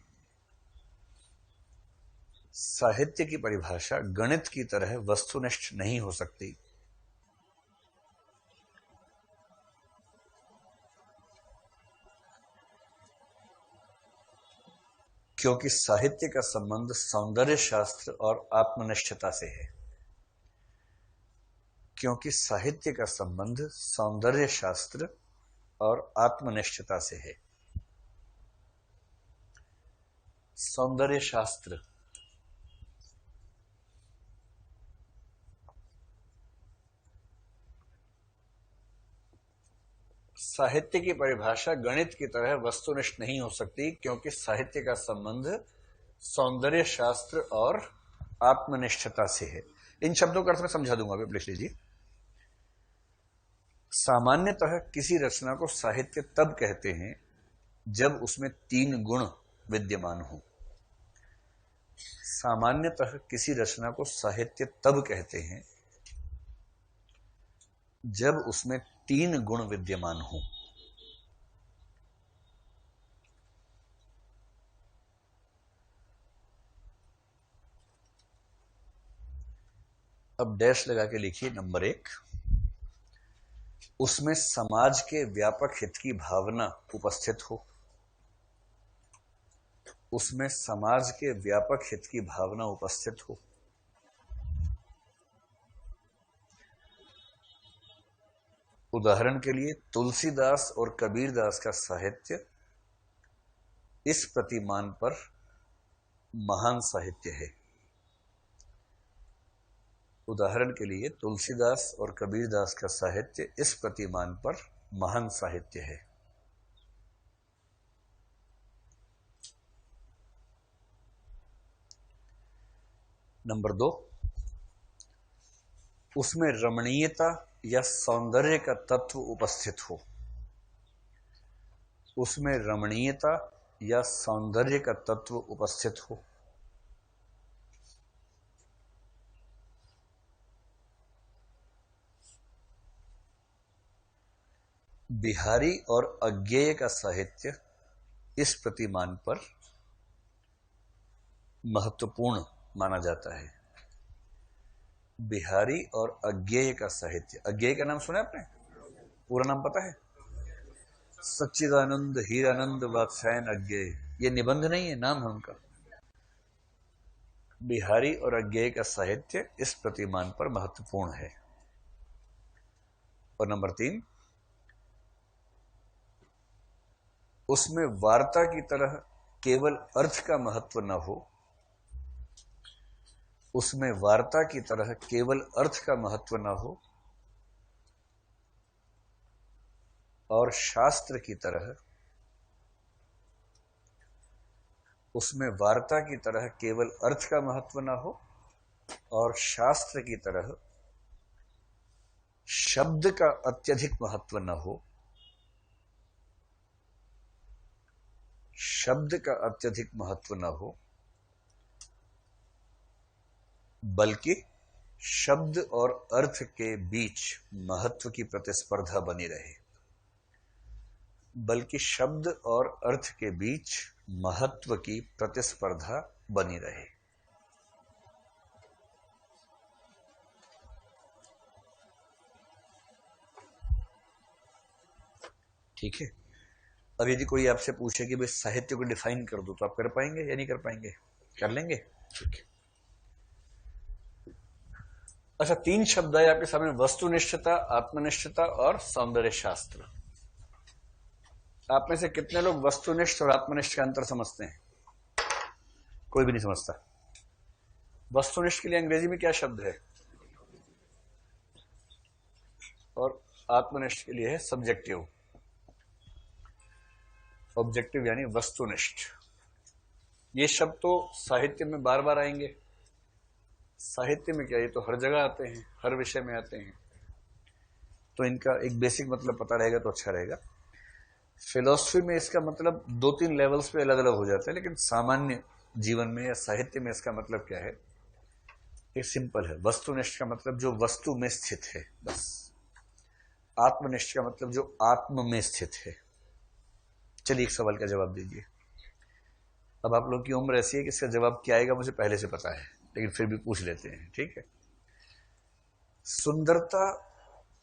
साहित्य की परिभाषा गणित की तरह वस्तुनिष्ठ नहीं हो सकती, क्योंकि साहित्य का संबंध सौंदर्य शास्त्र और आत्मनिष्ठता से है। क्योंकि साहित्य का संबंध सौंदर्य शास्त्र और आत्मनिष्ठता से है। सौंदर्य शास्त्र साहित्य की परिभाषा गणित की तरह वस्तुनिष्ठ नहीं हो सकती, क्योंकि साहित्य का संबंध सौंदर्य शास्त्र और आत्मनिष्ठता से है। इन शब्दों का अर्थ मैं समझा दूंगा, अभी लिख लीजिए। सामान्यतः किसी रचना को साहित्य तब कहते हैं जब उसमें 3 गुण विद्यमान हो। सामान्यतः किसी रचना को साहित्य तब कहते हैं जब उसमें 3 गुण विद्यमान हो। अब डैश लगा के लिखिए नंबर 1, उसमें समाज के व्यापक हित की भावना उपस्थित हो। उसमें समाज के व्यापक हित की भावना उपस्थित हो। उदाहरण के लिए तुलसीदास और कबीरदास का साहित्य इस प्रतिमान पर महान साहित्य है। उदाहरण के लिए तुलसीदास और कबीरदास का साहित्य इस प्रतिमान पर महान साहित्य है। नंबर 2, उसमें रमणीयता या सौंदर्य का तत्व उपस्थित हो। उसमें रमणीयता या सौंदर्य का तत्व उपस्थित हो। बिहारी और अज्ञेय का साहित्य इस प्रतिमान पर महत्वपूर्ण माना जाता है। बिहारी और अज्ञेय का साहित्य, अज्ञेय का नाम सुना आपने? पूरा नाम पता है? सच्चिदानंद हीरानंद वात्स्यायन अज्ञेय। ये निबंध नहीं है, नाम है उनका। बिहारी और अज्ञेय का साहित्य इस प्रतिमान पर महत्वपूर्ण है। और नंबर 3, उसमें वार्ता की तरह केवल अर्थ का महत्व न हो। उसमें वार्ता की तरह केवल अर्थ का महत्व न हो और शास्त्र की तरह, उसमें वार्ता की तरह केवल अर्थ का महत्व न हो और शास्त्र की तरह शब्द का अत्यधिक महत्व न हो। शब्द का अत्यधिक महत्व न हो, बल्कि शब्द और अर्थ के बीच महत्व की प्रतिस्पर्धा बनी रहे। बल्कि शब्द और अर्थ के बीच महत्व की प्रतिस्पर्धा बनी रहे। ठीक है। अब यदि कोई आपसे पूछे कि भाई साहित्य को डिफाइन कर दो, तो आप कर पाएंगे या नहीं कर पाएंगे? कर लेंगे? ठीक है। अच्छा, 3 शब्द है आपके सामने, वस्तुनिष्ठता, आत्मनिष्ठता और सौंदर्य शास्त्र। आप में से कितने लोग वस्तुनिष्ठ और आत्मनिष्ठ का अंतर समझते हैं? कोई भी नहीं समझता। वस्तुनिष्ठ के लिए अंग्रेजी में क्या शब्द है? और आत्मनिष्ठ के लिए है सब्जेक्टिव। ऑब्जेक्टिव यानी वस्तुनिष्ठ। ये शब्द तो साहित्य में बार बार आएंगे। साहित्य में क्या, ये तो हर जगह आते हैं, हर विषय में आते हैं, तो इनका एक बेसिक मतलब पता रहेगा तो अच्छा रहेगा। फिलॉसफी में इसका मतलब 2-3 लेवल्स पे अलग अलग हो जाता है, लेकिन सामान्य जीवन में या साहित्य में इसका मतलब क्या है? ये सिंपल है। वस्तुनिष्ठ का मतलब जो वस्तु में स्थित है, बस। आत्मनिष्ठ का मतलब जो आत्म में स्थित है। चलिए एक सवाल का जवाब दीजिए। अब आप लोग की उम्र ऐसी है कि इसका जवाब क्या आएगा मुझे पहले से पता है, लेकिन फिर भी पूछ लेते हैं, ठीक है? सुंदरता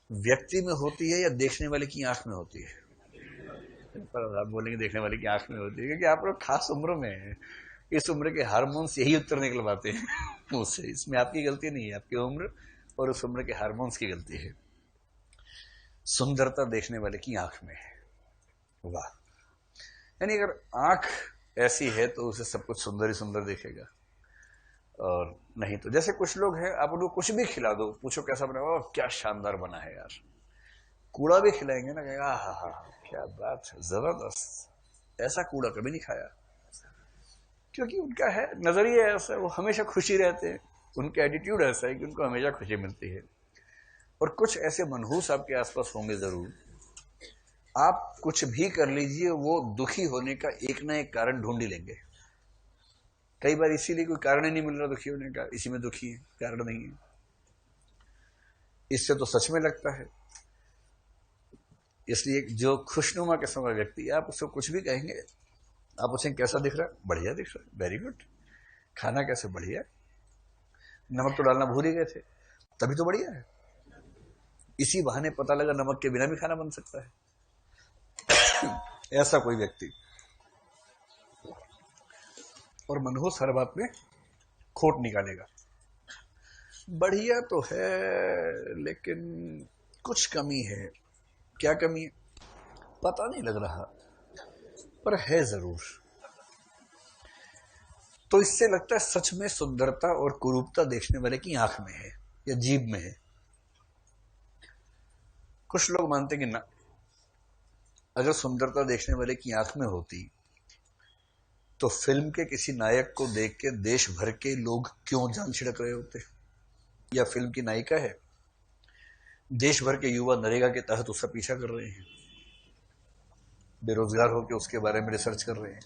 व्यक्ति में होती है या देखने वाले की आंख में होती है? पर आप बोलेंगे देखने वाले की आंख में होती है, क्योंकि आप लोग खास उम्र में हैं। इस उम्र के हार्मोन्स यही उत्तर निकलवाते हैं मुझसे। इसमें आपकी गलती नहीं है, आपकी उम्र और उस उम्र के हार्मोन्स की गलती है। सुंदरता देखने वाले की आंख में है। वाह! यानी अगर आंख ऐसी है तो उसे सब कुछ सुंदर ही सुंदर दिखेगा, और नहीं तो जैसे कुछ लोग हैं, आप उनको कुछ भी खिला दो, पूछो कैसा बना, ओह क्या शानदार बना है यार। कूड़ा भी खिलाएंगे ना, कहेगा हा हा क्या बात है, जबरदस्त, ऐसा कूड़ा कभी नहीं खाया। क्योंकि उनका है नजरिया ऐसा, वो हमेशा खुशी रहते हैं। उनका एटीट्यूड ऐसा है कि उनको हमेशा खुशी मिलती है। और कुछ ऐसे मनहूस आपके आसपास होंगे जरूर। आप कुछ भी कर लीजिए, वो दुखी होने का एक ना एक कारण ढूंढ ही लेंगे। कई बार इसीलिए कोई कारण ही नहीं मिल रहा दुखी होने का, इसी में दुखी है, कारण नहीं है। इससे तो सच में लगता है। इसलिए जो खुशनुमा किस्म का व्यक्ति, आप उसको कुछ भी कहेंगे, आप उसे कैसा दिख रहा है? बढ़िया दिख रहा है, वेरी गुड। खाना कैसे? बढ़िया। नमक तो डालना भूल ही गए थे, तभी तो बढ़िया है। इसी बहाने पता लगा नमक के बिना भी खाना बन सकता है। ऐसा कोई व्यक्ति। और मनहूस हर बात में खोट निकालेगा। बढ़िया तो है लेकिन कुछ कमी है, क्या कमी है पता नहीं लग रहा, पर है जरूर। तो इससे लगता है सच में सुंदरता और कुरूपता देखने वाले की आंख में है या जीभ में है। कुछ लोग मानते कि ना, अगर सुंदरता देखने वाले की आंख में होती तो फिल्म के किसी नायक को देख के देश भर के लोग क्यों जान छिड़क रहे होते। या फिल्म की नायिका है, देश भर के युवा नरेगा के तहत उसका पीछा कर रहे हैं, बेरोजगार होकर उसके बारे में रिसर्च कर रहे हैं।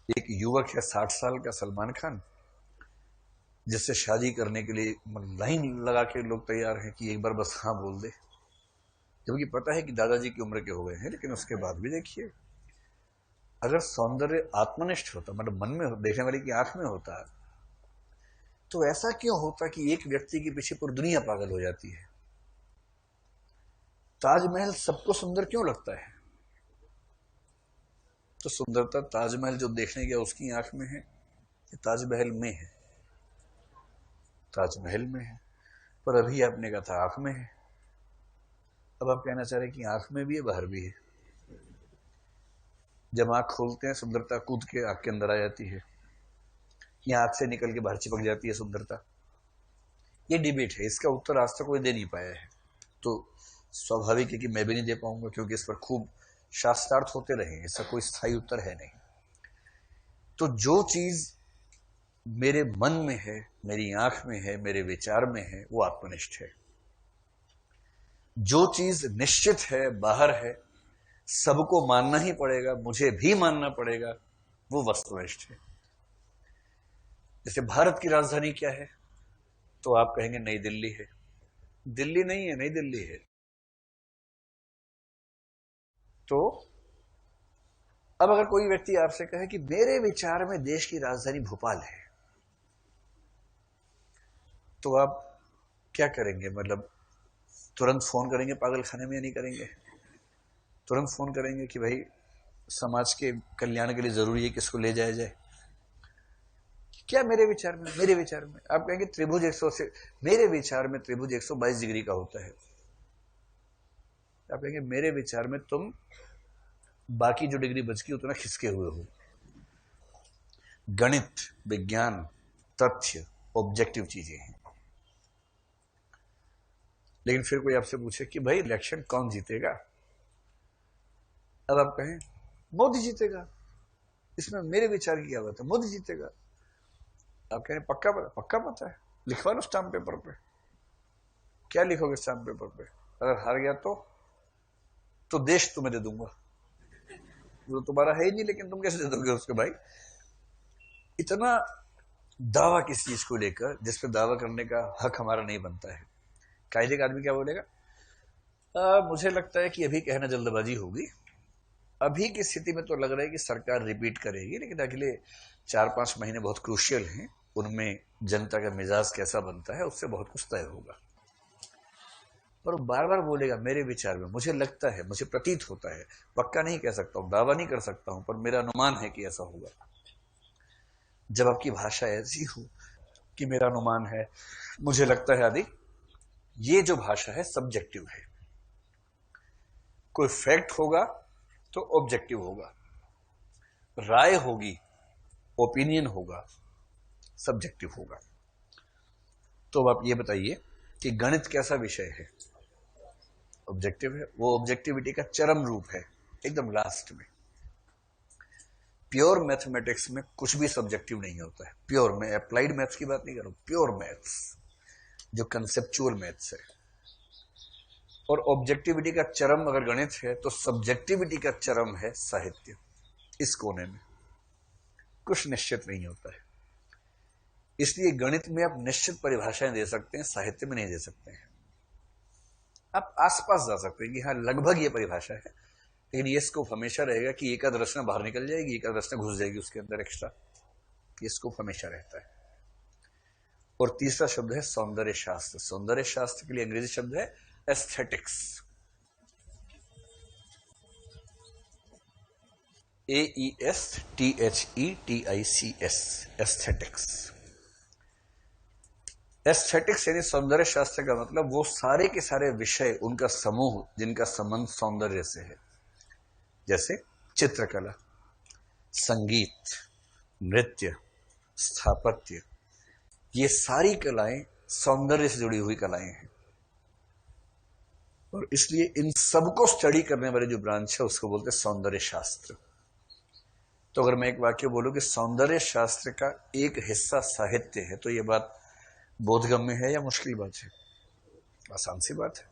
एक युवक है 60 साल का सलमान खान, जिससे शादी करने के लिए लाइन लगा के लोग तैयार हैं कि एक बार बस हाँ बोल दे, जबकि पता है कि दादाजी की उम्र के हो गए हैं। लेकिन उसके बाद भी देखिए, अगर सौंदर्य आत्मनिष्ठ होता, मतलब मन में देखने वाले की आंख में होता, तो ऐसा क्यों होता कि एक व्यक्ति के पीछे पूरी दुनिया पागल हो जाती है। ताजमहल सबको सुंदर क्यों लगता है? तो सुंदरता ताजमहल जो देखने गया उसकी आंख में है या ताजमहल में है? ताजमहल में है, पर अभी आपने कहा था आंख में है। अब आप कहना चाह रहे हैं कि आंख में भी है बाहर भी है। जब आंख खोलते हैं सुंदरता कूद के आंख के अंदर आ जाती है, या आंख से निकल के बाहर चिपक जाती है सुंदरता। ये डिबेट है, इसका उत्तर आज तक कोई दे नहीं पाया है। तो स्वाभाविक है कि मैं भी नहीं दे पाऊंगा, क्योंकि इस पर खूब शास्त्रार्थ होते रहे, इसका कोई स्थायी उत्तर है नहीं। तो जो चीज मेरे मन में है, मेरी आंख में है, मेरे विचार में है, वो आत्मनिष्ठ है। जो चीज निश्चित है, बाहर है, सबको मानना ही पड़ेगा, मुझे भी मानना पड़ेगा, वो वस्तुनिष्ठ है। जैसे भारत की राजधानी क्या है, तो आप कहेंगे नई दिल्ली है। दिल्ली नहीं है, नई दिल्ली है। तो अब अगर कोई व्यक्ति आपसे कहे कि मेरे विचार में देश की राजधानी भोपाल है, तो आप क्या करेंगे? मतलब तुरंत फोन करेंगे पागल खाने में या नहीं करेंगे? तुरंत फोन करेंगे कि भाई समाज के कल्याण के लिए जरूरी है कि इसको ले जाया जाए। क्या मेरे विचार में? मेरे विचार में आप कहेंगे त्रिभुज 100 से, मेरे विचार में त्रिभुज 122 डिग्री का होता है। आप कहेंगे मेरे विचार में तुम बाकी जो डिग्री बच गई उतना खिसके हुए हो। गणित, विज्ञान, तथ्य ऑब्जेक्टिव चीजें हैं। लेकिन फिर कोई आपसे पूछे कि भाई इलेक्शन कौन जीतेगा, अब आप कहें मोदी जीतेगा। इसमें मेरे विचार की क्या बात है, मोदी जीतेगा। आप कहें पक्का पता? पक्का पता है, लिखवा लो स्टाम्प पेपर पे। क्या लिखोगे स्टाम्प पेपर पे? अगर हार गया तो देश तुम्हें दे दूंगा। वो तुम्हारा है ही नहीं, लेकिन तुम कैसे दे दोगे उसको भाई? इतना दावा किस चीज को लेकर जिस पे दावा करने का हक हमारा नहीं बनता है। कायदे का आदमी क्या बोलेगा? मुझे लगता है कि अभी कहना जल्दबाजी होगी। अभी की स्थिति में तो लग रहा है कि सरकार रिपीट करेगी, लेकिन अगले 4-5 महीने बहुत क्रूशियल हैं, उनमें जनता का मिजाज कैसा बनता है उससे बहुत कुछ तय होगा। और बार बार बोलेगा मेरे विचार में, मुझे लगता है, मुझे प्रतीत होता है। पक्का नहीं कह सकता हूं, दावा नहीं कर सकता हूं, पर मेरा अनुमान है कि ऐसा होगा। जब आपकी भाषा ऐसी हो कि मेरा अनुमान है, मुझे लगता है आदि, ये जो भाषा है सब्जेक्टिव है। कोई फैक्ट होगा तो ऑब्जेक्टिव होगा, राय होगी, ओपिनियन होगा, सब्जेक्टिव होगा। तो अब आप ये बताइए कि गणित कैसा विषय है? ऑब्जेक्टिव है। वो ऑब्जेक्टिविटी का चरम रूप है, एकदम लास्ट में। प्योर मैथमेटिक्स में कुछ भी सब्जेक्टिव नहीं होता है। प्योर, मैं अप्लाइड मैथ्स की बात नहीं कर रहा हूं, प्योर मैथ्स जो कंसेप्चुअल मैथ्स है। और ऑब्जेक्टिविटी का चरम अगर गणित है, तो सब्जेक्टिविटी का चरम है साहित्य। इस कोने में कुछ निश्चित नहीं होता है। इसलिए गणित में आप निश्चित परिभाषाएं दे सकते हैं, साहित्य में नहीं दे सकते हैं। आप आसपास जा सकते हैं कि हाँ लगभग ये परिभाषा है, लेकिन ये स्कोप हमेशा रहेगा कि एक आध रचना बाहर निकल जाएगी, एक आध रचना घुस जाएगी उसके अंदर एक्स्ट्रा। ये स्कोप हमेशा रहता है। और तीसरा शब्द है सौंदर्य शास्त्र। सौंदर्य शास्त्र के लिए अंग्रेजी शब्द है एस्थेटिक्स। AESTHETICS, aesthetics. एस्थेटिक्स यानी सौंदर्य शास्त्र का मतलब वो सारे के सारे विषय, उनका समूह जिनका संबंध सौंदर्य से है, जैसे चित्रकला, संगीत, नृत्य, स्थापत्य, ये सारी कलाएं सौंदर्य से जुड़ी हुई कलाएं हैं। और इसलिए इन सबको स्टडी करने वाली जो ब्रांच है उसको बोलते हैं सौंदर्य शास्त्र। तो अगर मैं एक वाक्य बोलूं कि सौंदर्य शास्त्र का एक हिस्सा साहित्य है, तो यह बात बोधगम्य है या मुश्किल बात है? आसान सी बात है।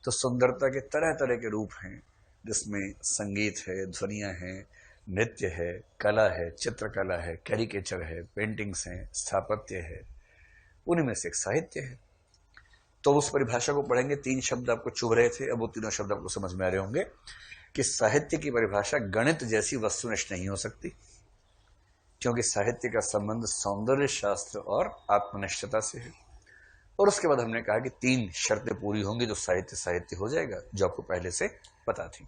तो सुंदरता के तरह तरह के रूप हैं, जिसमें संगीत है, ध्वनियां हैं, नृत्य है, कला है, चित्रकला है, कैरिकेचर है, पेंटिंग्स हैं, स्थापत्य है, उन्हीं में से एक साहित्य है। तो उस परिभाषा को पढ़ेंगे। 3 शब्द आपको चुभ रहे थे, अब वो तीनों शब्द आपको समझ में आ रहे होंगे कि साहित्य की परिभाषा गणित जैसी वस्तुनिष्ठ नहीं हो सकती, क्योंकि साहित्य का संबंध सौंदर्य शास्त्र और आत्मनिष्ठता से है। और उसके बाद हमने कहा कि 3 शर्तें पूरी होंगी तो साहित्य साहित्य हो जाएगा, जो आपको पहले से पता थी।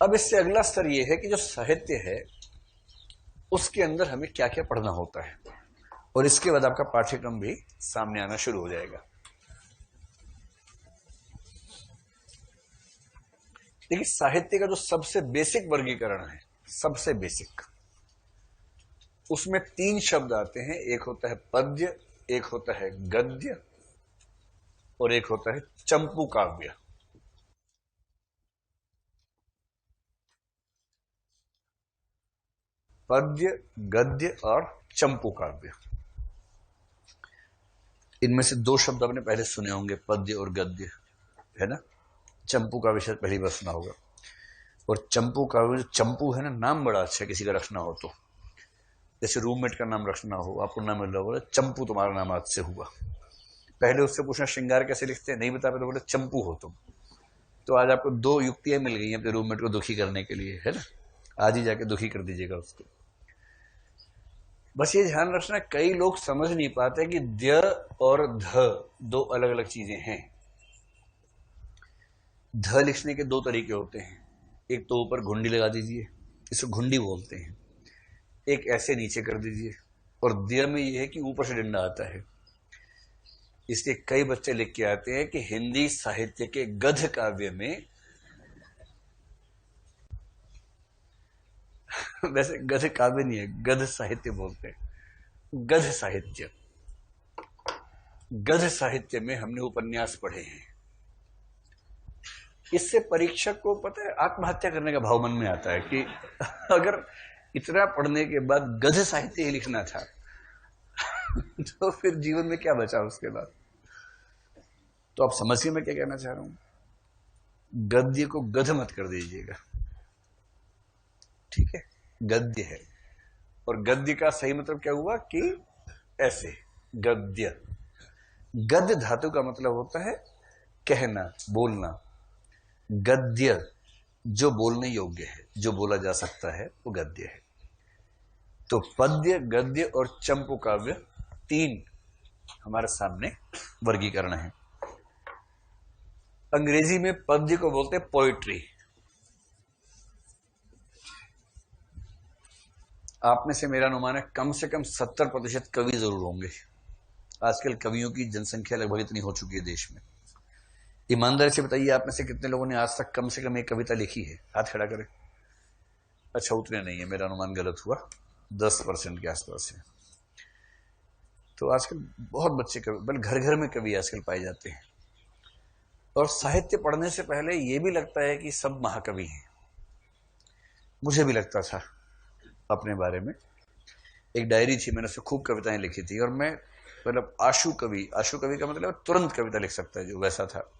अब इससे अगला स्तर यह है कि जो साहित्य है उसके अंदर हमें क्या क्या पढ़ना होता है, और इसके बाद आपका पाठ्यक्रम भी सामने आना शुरू हो जाएगा। देखिए, साहित्य का जो सबसे बेसिक वर्गीकरण है, सबसे बेसिक, उसमें 3 शब्द आते हैं। एक होता है पद्य, एक होता है गद्य, और एक होता है चंपू काव्य। पद्य, गद्य और चंपू काव्य, इनमें से 2 शब्द आपने पहले सुने होंगे, पद्य और गद्य, है ना। चंपू का विषय पहली बार सुना होगा। और चंपू काव्य, जो चंपू है ना, नाम बड़ा अच्छा है किसी का रखना हो तो। जैसे रूममेट का नाम रखना हो, आपको नाम मिल रहा हो, बोले चंपू तुम्हारा नाम आज से हुआ। पहले उससे पूछना श्रृंगार कैसे लिखते हैं, नहीं बता पाए तो बोले चंपू हो तुम। तो आज आपको 2 युक्तियां मिल गई हैं अपने रूममेट को दुखी करने के लिए, है ना। आज ही जाके दुखी कर दीजिएगा उसको। बस ये ध्यान रखना, कई लोग समझ नहीं पाते कि द्य और ध 2 अलग अलग चीजें हैं। ध लिखने के 2 तरीके होते हैं। एक तो ऊपर घुंडी लगा दीजिए, इसको घुंडी बोलते हैं। एक ऐसे नीचे कर दीजिए। और द्य में यह है कि ऊपर से डंडा आता है। इसलिए कई बच्चे लिख के आते हैं कि हिंदी साहित्य के गद्य काव्य में वैसे गद्य काव्य नहीं है, गद्य साहित्य बोलते हैं। गद्य साहित्य, गद्य साहित्य में हमने उपन्यास पढ़े हैं। इससे परीक्षक को पता है आत्महत्या करने का भाव मन में आता है कि अगर इतना पढ़ने के बाद गद्य साहित्य ही लिखना था तो फिर जीवन में क्या बचा उसके बाद। तो आप समझिए मैं क्या कहना चाह रहा हूं। गद्य को गद्य मत कर दीजिएगा, ठीक है। गद्य है, और गद्य का सही मतलब क्या हुआ कि ऐसे गद्य। गद्य धातु का मतलब होता है कहना, बोलना। गद्य जो बोलने योग्य है, जो बोला जा सकता है, वो गद्य है। तो पद्य, गद्य और चंपू काव्य 3 हमारे सामने वर्गीकरण है। अंग्रेजी में पद्य को बोलते हैं पोइट्री। आप में से मेरा अनुमान है कम से कम 70% कवि जरूर होंगे। आजकल कवियों की जनसंख्या लगभग इतनी हो चुकी है देश में। ईमानदारी से बताइए, आप में से कितने लोगों ने आज तक कम से कम एक कविता लिखी है? हाथ खड़ा करें। अच्छा, उतने नहीं है, मेरा अनुमान गलत हुआ, 10% के आसपास है। तो आजकल बहुत बच्चे कवि, बल्कि घर घर में कवि आजकल पाए जाते हैं। और साहित्य पढ़ने से पहले यह भी लगता है कि सब महाकवि हैं। मुझे भी लगता था अपने बारे में। एक डायरी थी, मैंने उससे खूब कविताएं लिखी थी, और मैं मतलब आशु कवि, आशु कवि का मतलब तुरंत कविता लिख सकता है, जो वैसा था।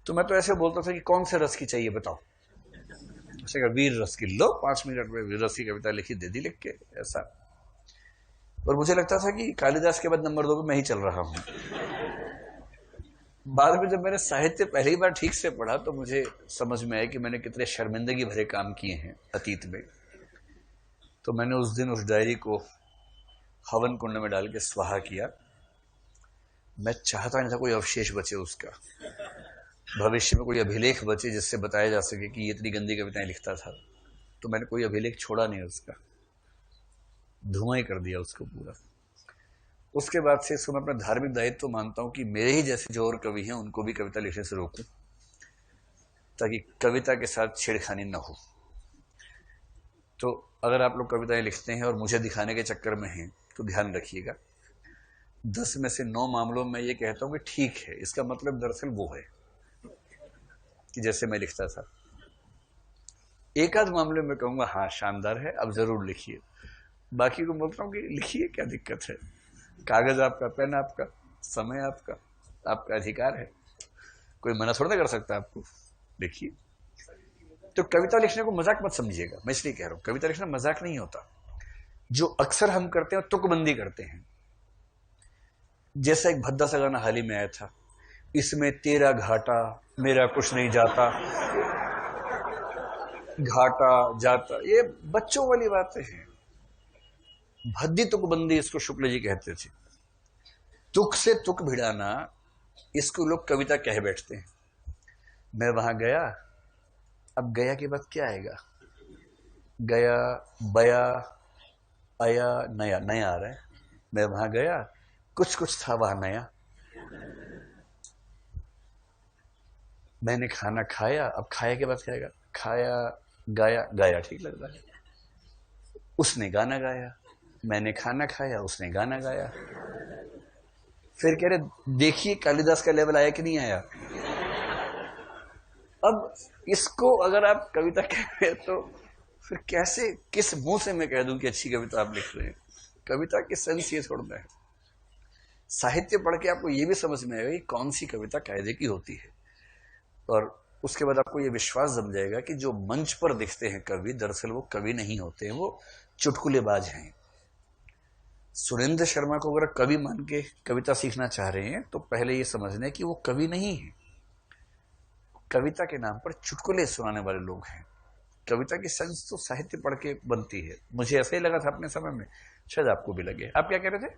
तो मैं तो ऐसे बोलता था कि कौन से रस की चाहिए बताओ। ऐसे कहा वीर रस की, लो 5 मिनट में वीर रस की कविता लिखी, दे दी लिख के, ऐसा। और मुझे लगता था कि कालिदास के बाद नंबर 2 पे मैं ही चल रहा हूं। बाद में जब मैंने साहित्य पहली बार ठीक से पढ़ा तो मुझे समझ में आया कि मैंने कितने शर्मिंदगी भरे काम किए हैं अतीत में। तो मैंने उस दिन उस डायरी को हवन कुंड में डाल के स्वाहा किया। मैं चाहता नहीं था कोई अवशेष बचे उसका, भविष्य में कोई अभिलेख बचे जिससे बताया जा सके कि ये इतनी गंदी कविताएं लिखता था। तो मैंने कोई अभिलेख छोड़ा नहीं उसका, धुआं ही कर दिया उसको पूरा। उसके बाद से इसको मैं अपना धार्मिक दायित्व तो मानता हूं कि मेरे ही जैसे जो और कवि हैं उनको भी कविता लिखने से रोकूं, ताकि कविता के साथ छेड़खानी न हो। तो अगर आप लोग कविताएं लिखते हैं और मुझे दिखाने के चक्कर में हैं तो ध्यान रखिएगा, 10 में से 9 मामलों में ये कहता हूं कि ठीक है, इसका मतलब दरअसल वो है कि जैसे मैं लिखता था। एक आध मामले में कहूंगा हाँ शानदार है, अब जरूर लिखिए। बाकी को बोलता हूं कि लिखिए, क्या दिक्कत है, कागज आपका, पेन आपका, समय आपका, आपका अधिकार है, कोई मना थोड़ा कर सकता है आपको, लिखिए। तो कविता लिखने को मजाक मत समझिएगा, मैं इसलिए कह रहा हूं कविता लिखना मजाक नहीं होता। जो अक्सर हम करते हैं तुकबंदी करते हैं। जैसा एक भद्दा सा गाना हाल ही में आया था, इसमें तेरा घाटा मेरा कुछ नहीं जाता, घाटा जाता, ये बच्चों वाली बातें हैं। भद्दी तुकबंदी इसको शुक्ल जी कहते थे। तुक से तुक भिड़ाना, इसको लोग कविता कह बैठते हैं। मैं वहां गया, अब गया के बाद क्या आएगा, गया, बया, आया, नया, नया आ रहा है। मैं वहां गया, कुछ कुछ था वहां नया। मैंने खाना खाया, अब खाया के बाद क्या आएगा, खाया, गाया, गाया ठीक लग रहा है। उसने गाना गाया, मैंने खाना खाया, उसने गाना गाया। फिर कह रहे देखिए कालिदास का लेवल आया कि नहीं आया। अब इसको अगर आप कविता कह रहे हैं तो फिर कैसे, किस मुंह से मैं कह दूं कि अच्छी कविता आप लिख रहे हैं। कविता की सेंस ये छोड़ना है। साहित्य पढ़ के आपको ये भी समझ में आएगा कि कौन सी कविता कायदे की होती है, और उसके बाद आपको ये विश्वास जम जाएगा कि जो मंच पर दिखते हैं कवि, दरअसल वो कवि नहीं होते हैं, वो चुटकुलेबाज हैं। सुरेंद्र शर्मा को अगर कवि मान के कविता सीखना चाह रहे हैं तो पहले ये समझना है कि वो कवि नहीं है, कविता के नाम पर चुटकुले सुनाने वाले लोग हैं। कविता की सेंस तो साहित्य पढ़ के बनती है। मुझे ऐसा ही लगा था अपने समय में, शायद आपको भी लगे। आप क्या कह रहे थे?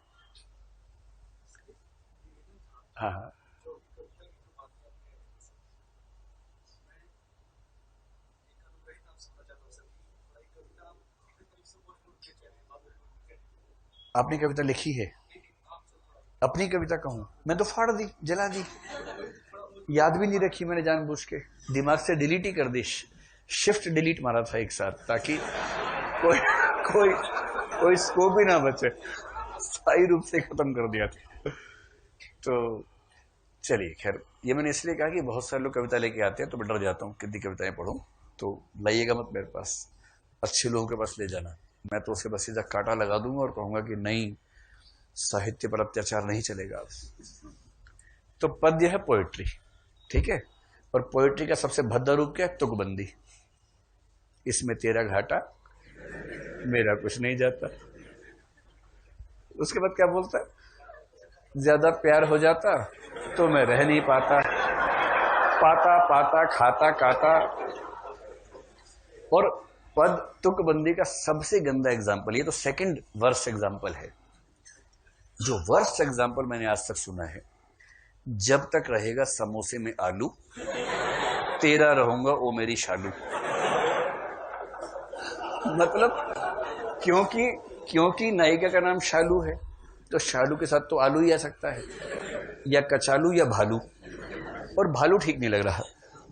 हाँ हाँ, आपने कविता लिखी है? अपनी कविता कहूं, मैं तो फाड़ दी, जला दी, याद भी नहीं रखी मैंने, जानबूझ के दिमाग से डिलीट ही कर दी। शिफ्ट डिलीट मारा था एक साथ, ताकि कोई कोई कोई स्कोप ही ना बचे, स्थायी रूप से खत्म कर दिया था। तो चलिए खैर, ये मैंने इसलिए कहा कि बहुत सारे लोग कविता लेके आते हैं तो मैं डर जाता हूँ कितनी कविताएं पढ़ूं, तो लाइएगा मत मेरे पास, अच्छे लोगों के पास ले जाना। मैं तो उसके पास सीधा कांटा लगा दूंगा और कहूंगा कि नहीं, साहित्य पर अत्याचार नहीं चलेगा। तो पद्य है पोएट्री, ठीक है, और पोएट्री का सबसे भद्दा रूप क्या है, तुकबंदी। इसमें तेरा घाटा मेरा कुछ नहीं जाता। उसके बाद क्या बोलता है, ज्यादा प्यार हो जाता तो मैं रह नहीं पाता, पाता पाता खाता काटा। और पद तुकबंदी का सबसे गंदा एग्जाम्पल, ये तो सेकंड वर्स्ट एग्जाम्पल है। जो वर्स्ट एग्जाम्पल मैंने आज तक सुना है, जब तक रहेगा समोसे में आलू, तेरा रहूंगा ओ मेरी शालू। मतलब क्योंकि नायिका का नाम शालू है, तो शालू के साथ तो आलू ही आ सकता है, या कचालू या भालू। और भालू ठीक नहीं लग रहा,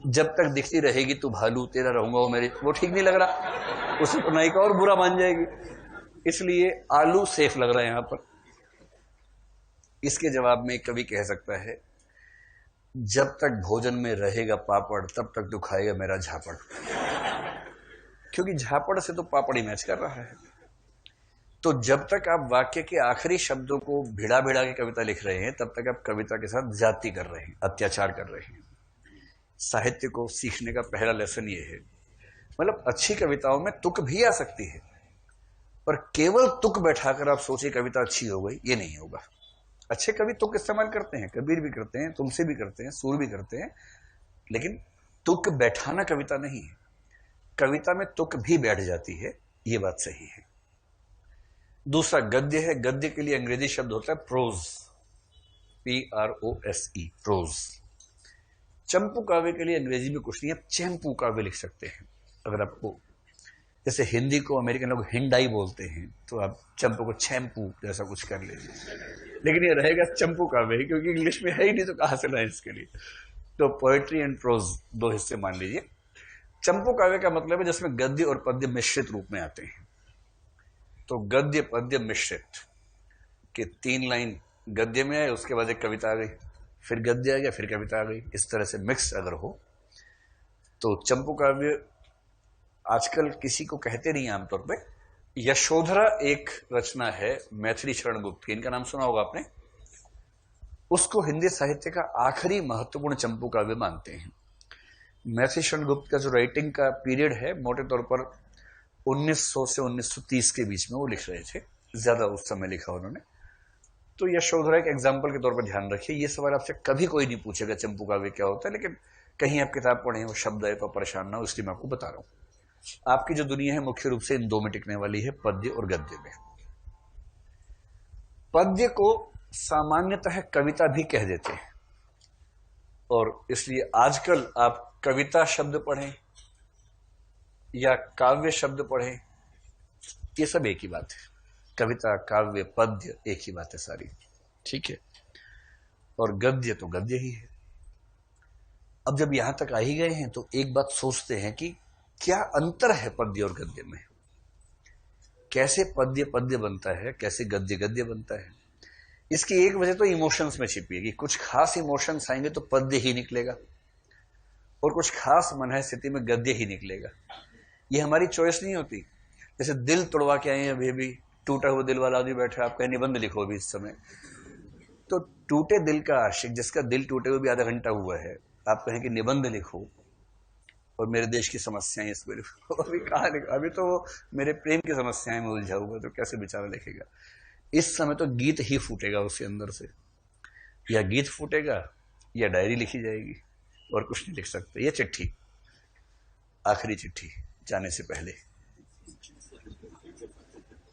जब तक दिखती रहेगी तू भालू, तेरा रहूंगा वो मेरे, वो ठीक नहीं लग रहा, उसे तो नायिका और बुरा मान जाएगी। इसलिए आलू सेफ लग रहा है यहां पर। इसके जवाब में कवि कह सकता है, जब तक भोजन में रहेगा पापड़ तब तक तू खाएगा मेरा झापड़। क्योंकि झापड़ से तो पापड़ ही मैच कर रहा है। तो जब तक आप वाक्य के आखिरी शब्दों को भिड़ा भिड़ा के कविता लिख रहे हैं, तब तक आप कविता के साथ जाति कर रहे हैं, अत्याचार कर रहे हैं। साहित्य को सीखने का पहला लेसन ये है। मतलब अच्छी कविताओं में तुक भी आ सकती है, पर केवल तुक बैठाकर आप सोचिए कविता अच्छी हो गई, ये नहीं होगा। अच्छे कवि तुक इस्तेमाल करते हैं, कबीर भी करते हैं, तुमसे भी करते हैं, सूर भी करते हैं, लेकिन तुक बैठाना कविता नहीं है। कविता में तुक भी बैठ जाती है, ये बात सही है। दूसरा गद्य है। गद्य के लिए अंग्रेजी शब्द होता है प्रोज, PROSE, प्रोज। चंपू काव्य के लिए अंग्रेजी में कुछ नहीं है, चैंपू काव्य लिख सकते हैं। अगर आपको, जैसे हिंदी को अमेरिकन लोग हिंडाई बोलते हैं, तो आप चंपू को चैंपू जैसा कुछ कर लीजिए। लेकिन ये रहेगा चंपू काव्य ही, क्योंकि इंग्लिश में है ही नहीं तो कहां से लाए इसके लिए। तो पोएट्री एंड प्रोज दो हिस्से मान लीजिए। चंपू काव्य का मतलब है जिसमें गद्य और पद्य मिश्रित रूप में आते हैं। तो गद्य पद्य मिश्रित कि 3 लाइन गद्य में आए, उसके बाद एक कविता आ गई, फिर गद्य आ गया, फिर कविता आ गई, इस तरह से मिक्स अगर हो तो चंपू काव्य। आजकल किसी को कहते नहीं आमतौर पे। यशोधरा एक रचना है मैथिली शरण गुप्त की, इनका नाम सुना होगा आपने। उसको हिंदी साहित्य का आखिरी महत्वपूर्ण चंपू काव्य मानते हैं। मैथिली शरण गुप्त का जो राइटिंग का पीरियड है मोटे तौर पर 1900 से 1930 के बीच में वो लिख रहे थे, ज्यादा उस समय लिखा उन्होंने। तो यशोधरा एक एग्जाम्पल के तौर पर ध्यान रखिए। ये सवाल आपसे कभी कोई नहीं पूछेगा चंपू काव्य क्या होता है, लेकिन कहीं आप किताब पढ़े वो शब्द आए तो परेशान ना हो, इसलिए मैं आपको बता रहा हूं। आपकी जो दुनिया है मुख्य रूप से इन दो में टिकने वाली है, पद्य और गद्य में। पद्य को सामान्यतः कविता भी कह देते हैं, और इसलिए आजकल आप कविता शब्द पढ़ें या काव्य शब्द पढ़ें, ये सब एक ही बात है। कविता, काव्य, पद्य एक ही बात है सारी, ठीक है। और गद्य तो गद्य ही है। अब जब यहां तक आ ही गए हैं तो एक बात सोचते हैं कि क्या अंतर है पद्य और गद्य में। कैसे पद्य पद्य बनता है, कैसे गद्य गद्य बनता है। इसकी एक वजह तो इमोशंस में छिपी है कि कुछ खास इमोशंस आएंगे तो पद्य ही निकलेगा, और कुछ खास मन है स्थिति में गद्य ही निकलेगा। ये हमारी चॉइस नहीं होती। जैसे दिल तोड़वा के आए हैं, अभी भी टूटा हुआ दिल वाला आदमी बैठा है, आप कहें निबंध लिखो अभी इस समय, तो टूटे दिल का आशिक जिसका दिल टूटे हुए भी आधा घंटा हुआ है, आप कहें कि निबंध लिखो और मेरे देश की समस्याएं इसमें लिखो, अभी कहाँ लिखो, अभी तो मेरे प्रेम की समस्याएं में उलझा हुआ, तो कैसे बेचारा लिखेगा। इस समय तो गीत ही फूटेगा उसके अंदर से, या गीत फूटेगा या डायरी लिखी जाएगी, और कुछ नहीं लिख सकते। ये चिट्ठी, आखिरी चिट्ठी जाने से पहले।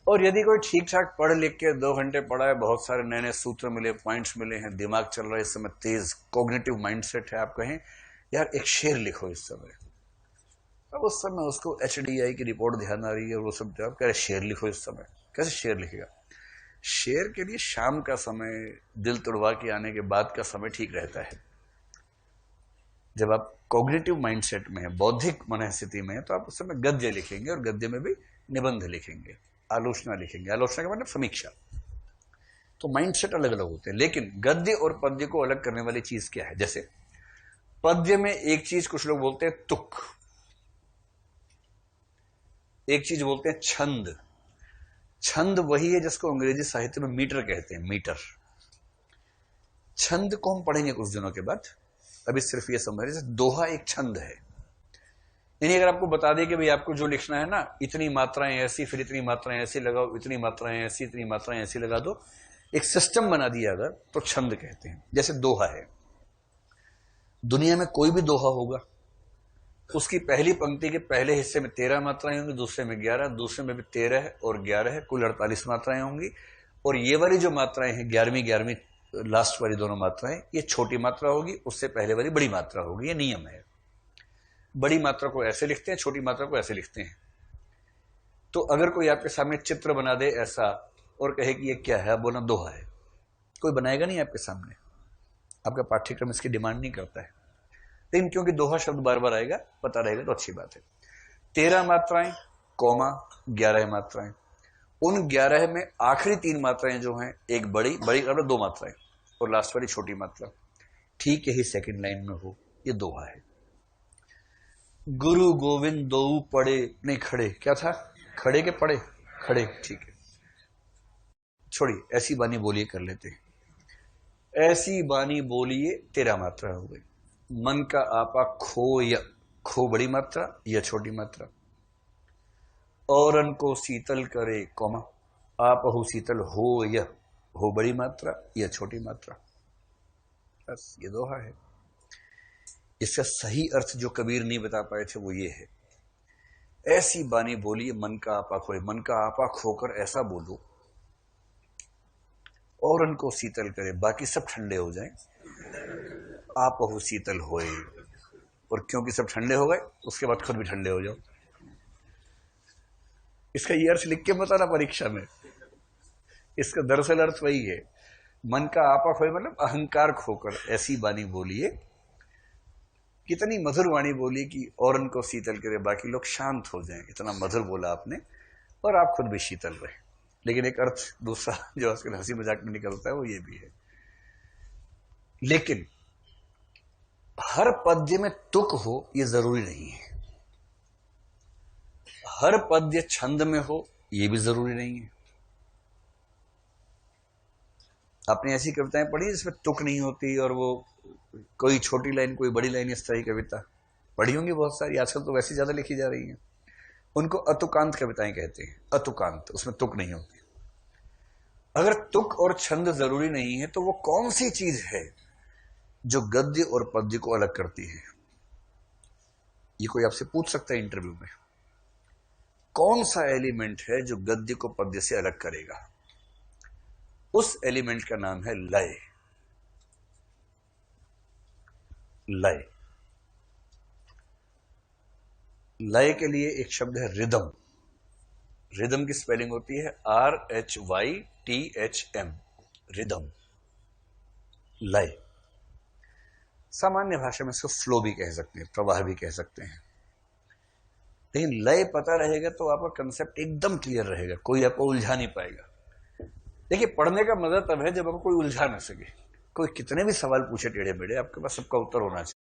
और यदि कोई ठीक ठाक पढ़ लिख के 2 घंटे पढ़ा है, बहुत सारे नए नए सूत्र मिले, पॉइंट्स मिले हैं, दिमाग चल रहा है इस समय, तेज कॉग्निटिव माइंडसेट है, आप कहें यार एक शेर लिखो इस समय, अब उस समय उसको HDI की रिपोर्ट ध्यान आ रही है, वो सब आप कह रहे शेर लिखो इस समय, कैसे शेर लिखेगा। शेर के लिए शाम का समय, दिल तोड़वा के आने के बाद का समय ठीक रहता है। जब आप कॉग्निटिव माइंडसेट में है, बौद्धिक मन स्थिति में है, तो आप उस समय गद्य लिखेंगे, और गद्य में भी निबंध लिखेंगे, आलोचना लिखेंगे। आलोचना का मतलब समीक्षा। तो माइंडसेट अलग अलग होते हैं। लेकिन गद्य और पद्य को अलग करने वाली चीज क्या है। जैसे पद्य में एक चीज कुछ लोग बोलते हैं तुक, एक चीज बोलते हैं छंद। छंद वही है जिसको अंग्रेजी साहित्य में मीटर कहते हैं, मीटर। छंद को हम पढ़ेंगे कुछ दिनों के बाद, अभी सिर्फ ये समझ रहे, दोहा एक छंद है। यानी अगर आपको बता दें कि भाई आपको जो लिखना है ना, इतनी मात्राएं ऐसी, फिर इतनी मात्राएं ऐसी लगाओ, इतनी मात्राएं ऐसी, इतनी मात्राएं ऐसी लगा दो, एक सिस्टम बना दिया अगर, तो छंद कहते हैं। जैसे दोहा है, दुनिया में कोई भी दोहा होगा, उसकी पहली पंक्ति के पहले हिस्से में 13 मात्राएं होंगी, दूसरे में 11, दूसरे में भी 13 और 11 कुल 48 मात्राएं होंगी। और ये वाली जो मात्राएं हैं, 11वीं लास्ट वाली दोनों मात्राएं, ये छोटी मात्रा होगी, उससे पहले वाली बड़ी मात्रा होगी। ये नियम है। बड़ी मात्रा को ऐसे लिखते हैं, छोटी मात्रा को ऐसे लिखते हैं। तो अगर कोई आपके सामने चित्र बना दे ऐसा और कहे कि ये क्या है, आप बोलना दोहा है, कोई बनाएगा नहीं आपके सामने। आपका पाठ्यक्रम इसकी डिमांड नहीं करता है। लेकिन क्योंकि दोहा शब्द बार बार आएगा, पता रहेगा, तो अच्छी बात है। 13 मात्राएं, कॉमा 11 मात्राएं। उन 11 में आखिरी 3 मात्राएं जो हैं, एक बड़ी मतलब 2 मात्राएं, और लास्ट वाली छोटी मात्रा, ठीक यही सेकंड लाइन में हो, ये दोहा है। गुरु गोविंद दो पड़े, नहीं खड़े, क्या था, खड़े के पड़े, खड़े, ठीक है, छोड़िए, ऐसी बानी बोलिए कर लेते हैं। ऐसी बानी बोलिए 13 मात्रा हो गई। मन का आपा खो, या खो बड़ी मात्रा, या छोटी मात्रा। औरन को शीतल करे, कौमा आप हो शीतल हो, या हो बड़ी मात्रा, या छोटी मात्रा। बस ये दोहा है। इसका सही अर्थ जो कबीर नहीं बता पाए थे वो ये है, ऐसी बानी बोलिए मन का आपा खोए, मन का आपा खोकर ऐसा बोलो और उनको शीतल करे, बाकी सब ठंडे हो जाएं, आप हो शीतल होए। और क्योंकि सब ठंडे हो गए, उसके बाद खुद भी ठंडे हो जाओ। इसका ये अर्थ लिख के बताना परीक्षा में, इसका दरअसल अर्थ वही है। मन का आपा खोए मतलब अहंकार खोकर ऐसी वाणी बोलिए, कितनी मधुर वाणी बोली कि औरन को शीतल करे, बाकी लोग शांत हो जाएं। इतना मधुर बोला आपने, और आप खुद भी शीतल रहे। लेकिन एक अर्थ दूसरा जो आजकल हंसी मजाक में निकलता है वो ये भी है, लेकिन हर पद्य में तुक हो ये जरूरी नहीं है, हर पद्य छंद में हो ये भी जरूरी नहीं है। आपने ऐसी कविताएं पढ़ी जिसमें तुक नहीं होती, और वो कोई छोटी लाइन कोई बड़ी लाइन इस तरह की कविता पढ़ी होंगी बहुत सारी, आजकल तो वैसे ज्यादा लिखी जा रही हैं। उनको अतुकांत कविताएं कहते हैं, अतुकांत, उसमें तुक नहीं होती। अगर तुक और छंद जरूरी नहीं है तो वो कौन सी चीज है जो गद्य और पद्य को अलग करती है? ये कोई आपसे पूछ सकता है इंटरव्यू में, कौन सा एलिमेंट है जो गद्य को पद्य से अलग करेगा? उस एलिमेंट का नाम है लय। लय, लय के लिए एक शब्द है रिदम। रिदम की स्पेलिंग होती है RHYTHM, रिदम, लय। सामान्य भाषा में इसको फ्लो भी कह सकते हैं, प्रवाह भी कह सकते हैं। लेकिन लय पता रहेगा तो आपका कंसेप्ट एकदम क्लियर रहेगा, कोई आपको उलझा नहीं पाएगा। देखिए, पढ़ने का मजा तब है जब आपको कोई उलझा ना सके। कोई कितने भी सवाल पूछे टेढ़े मेढ़े, आपके पास सबका उत्तर होना चाहिए।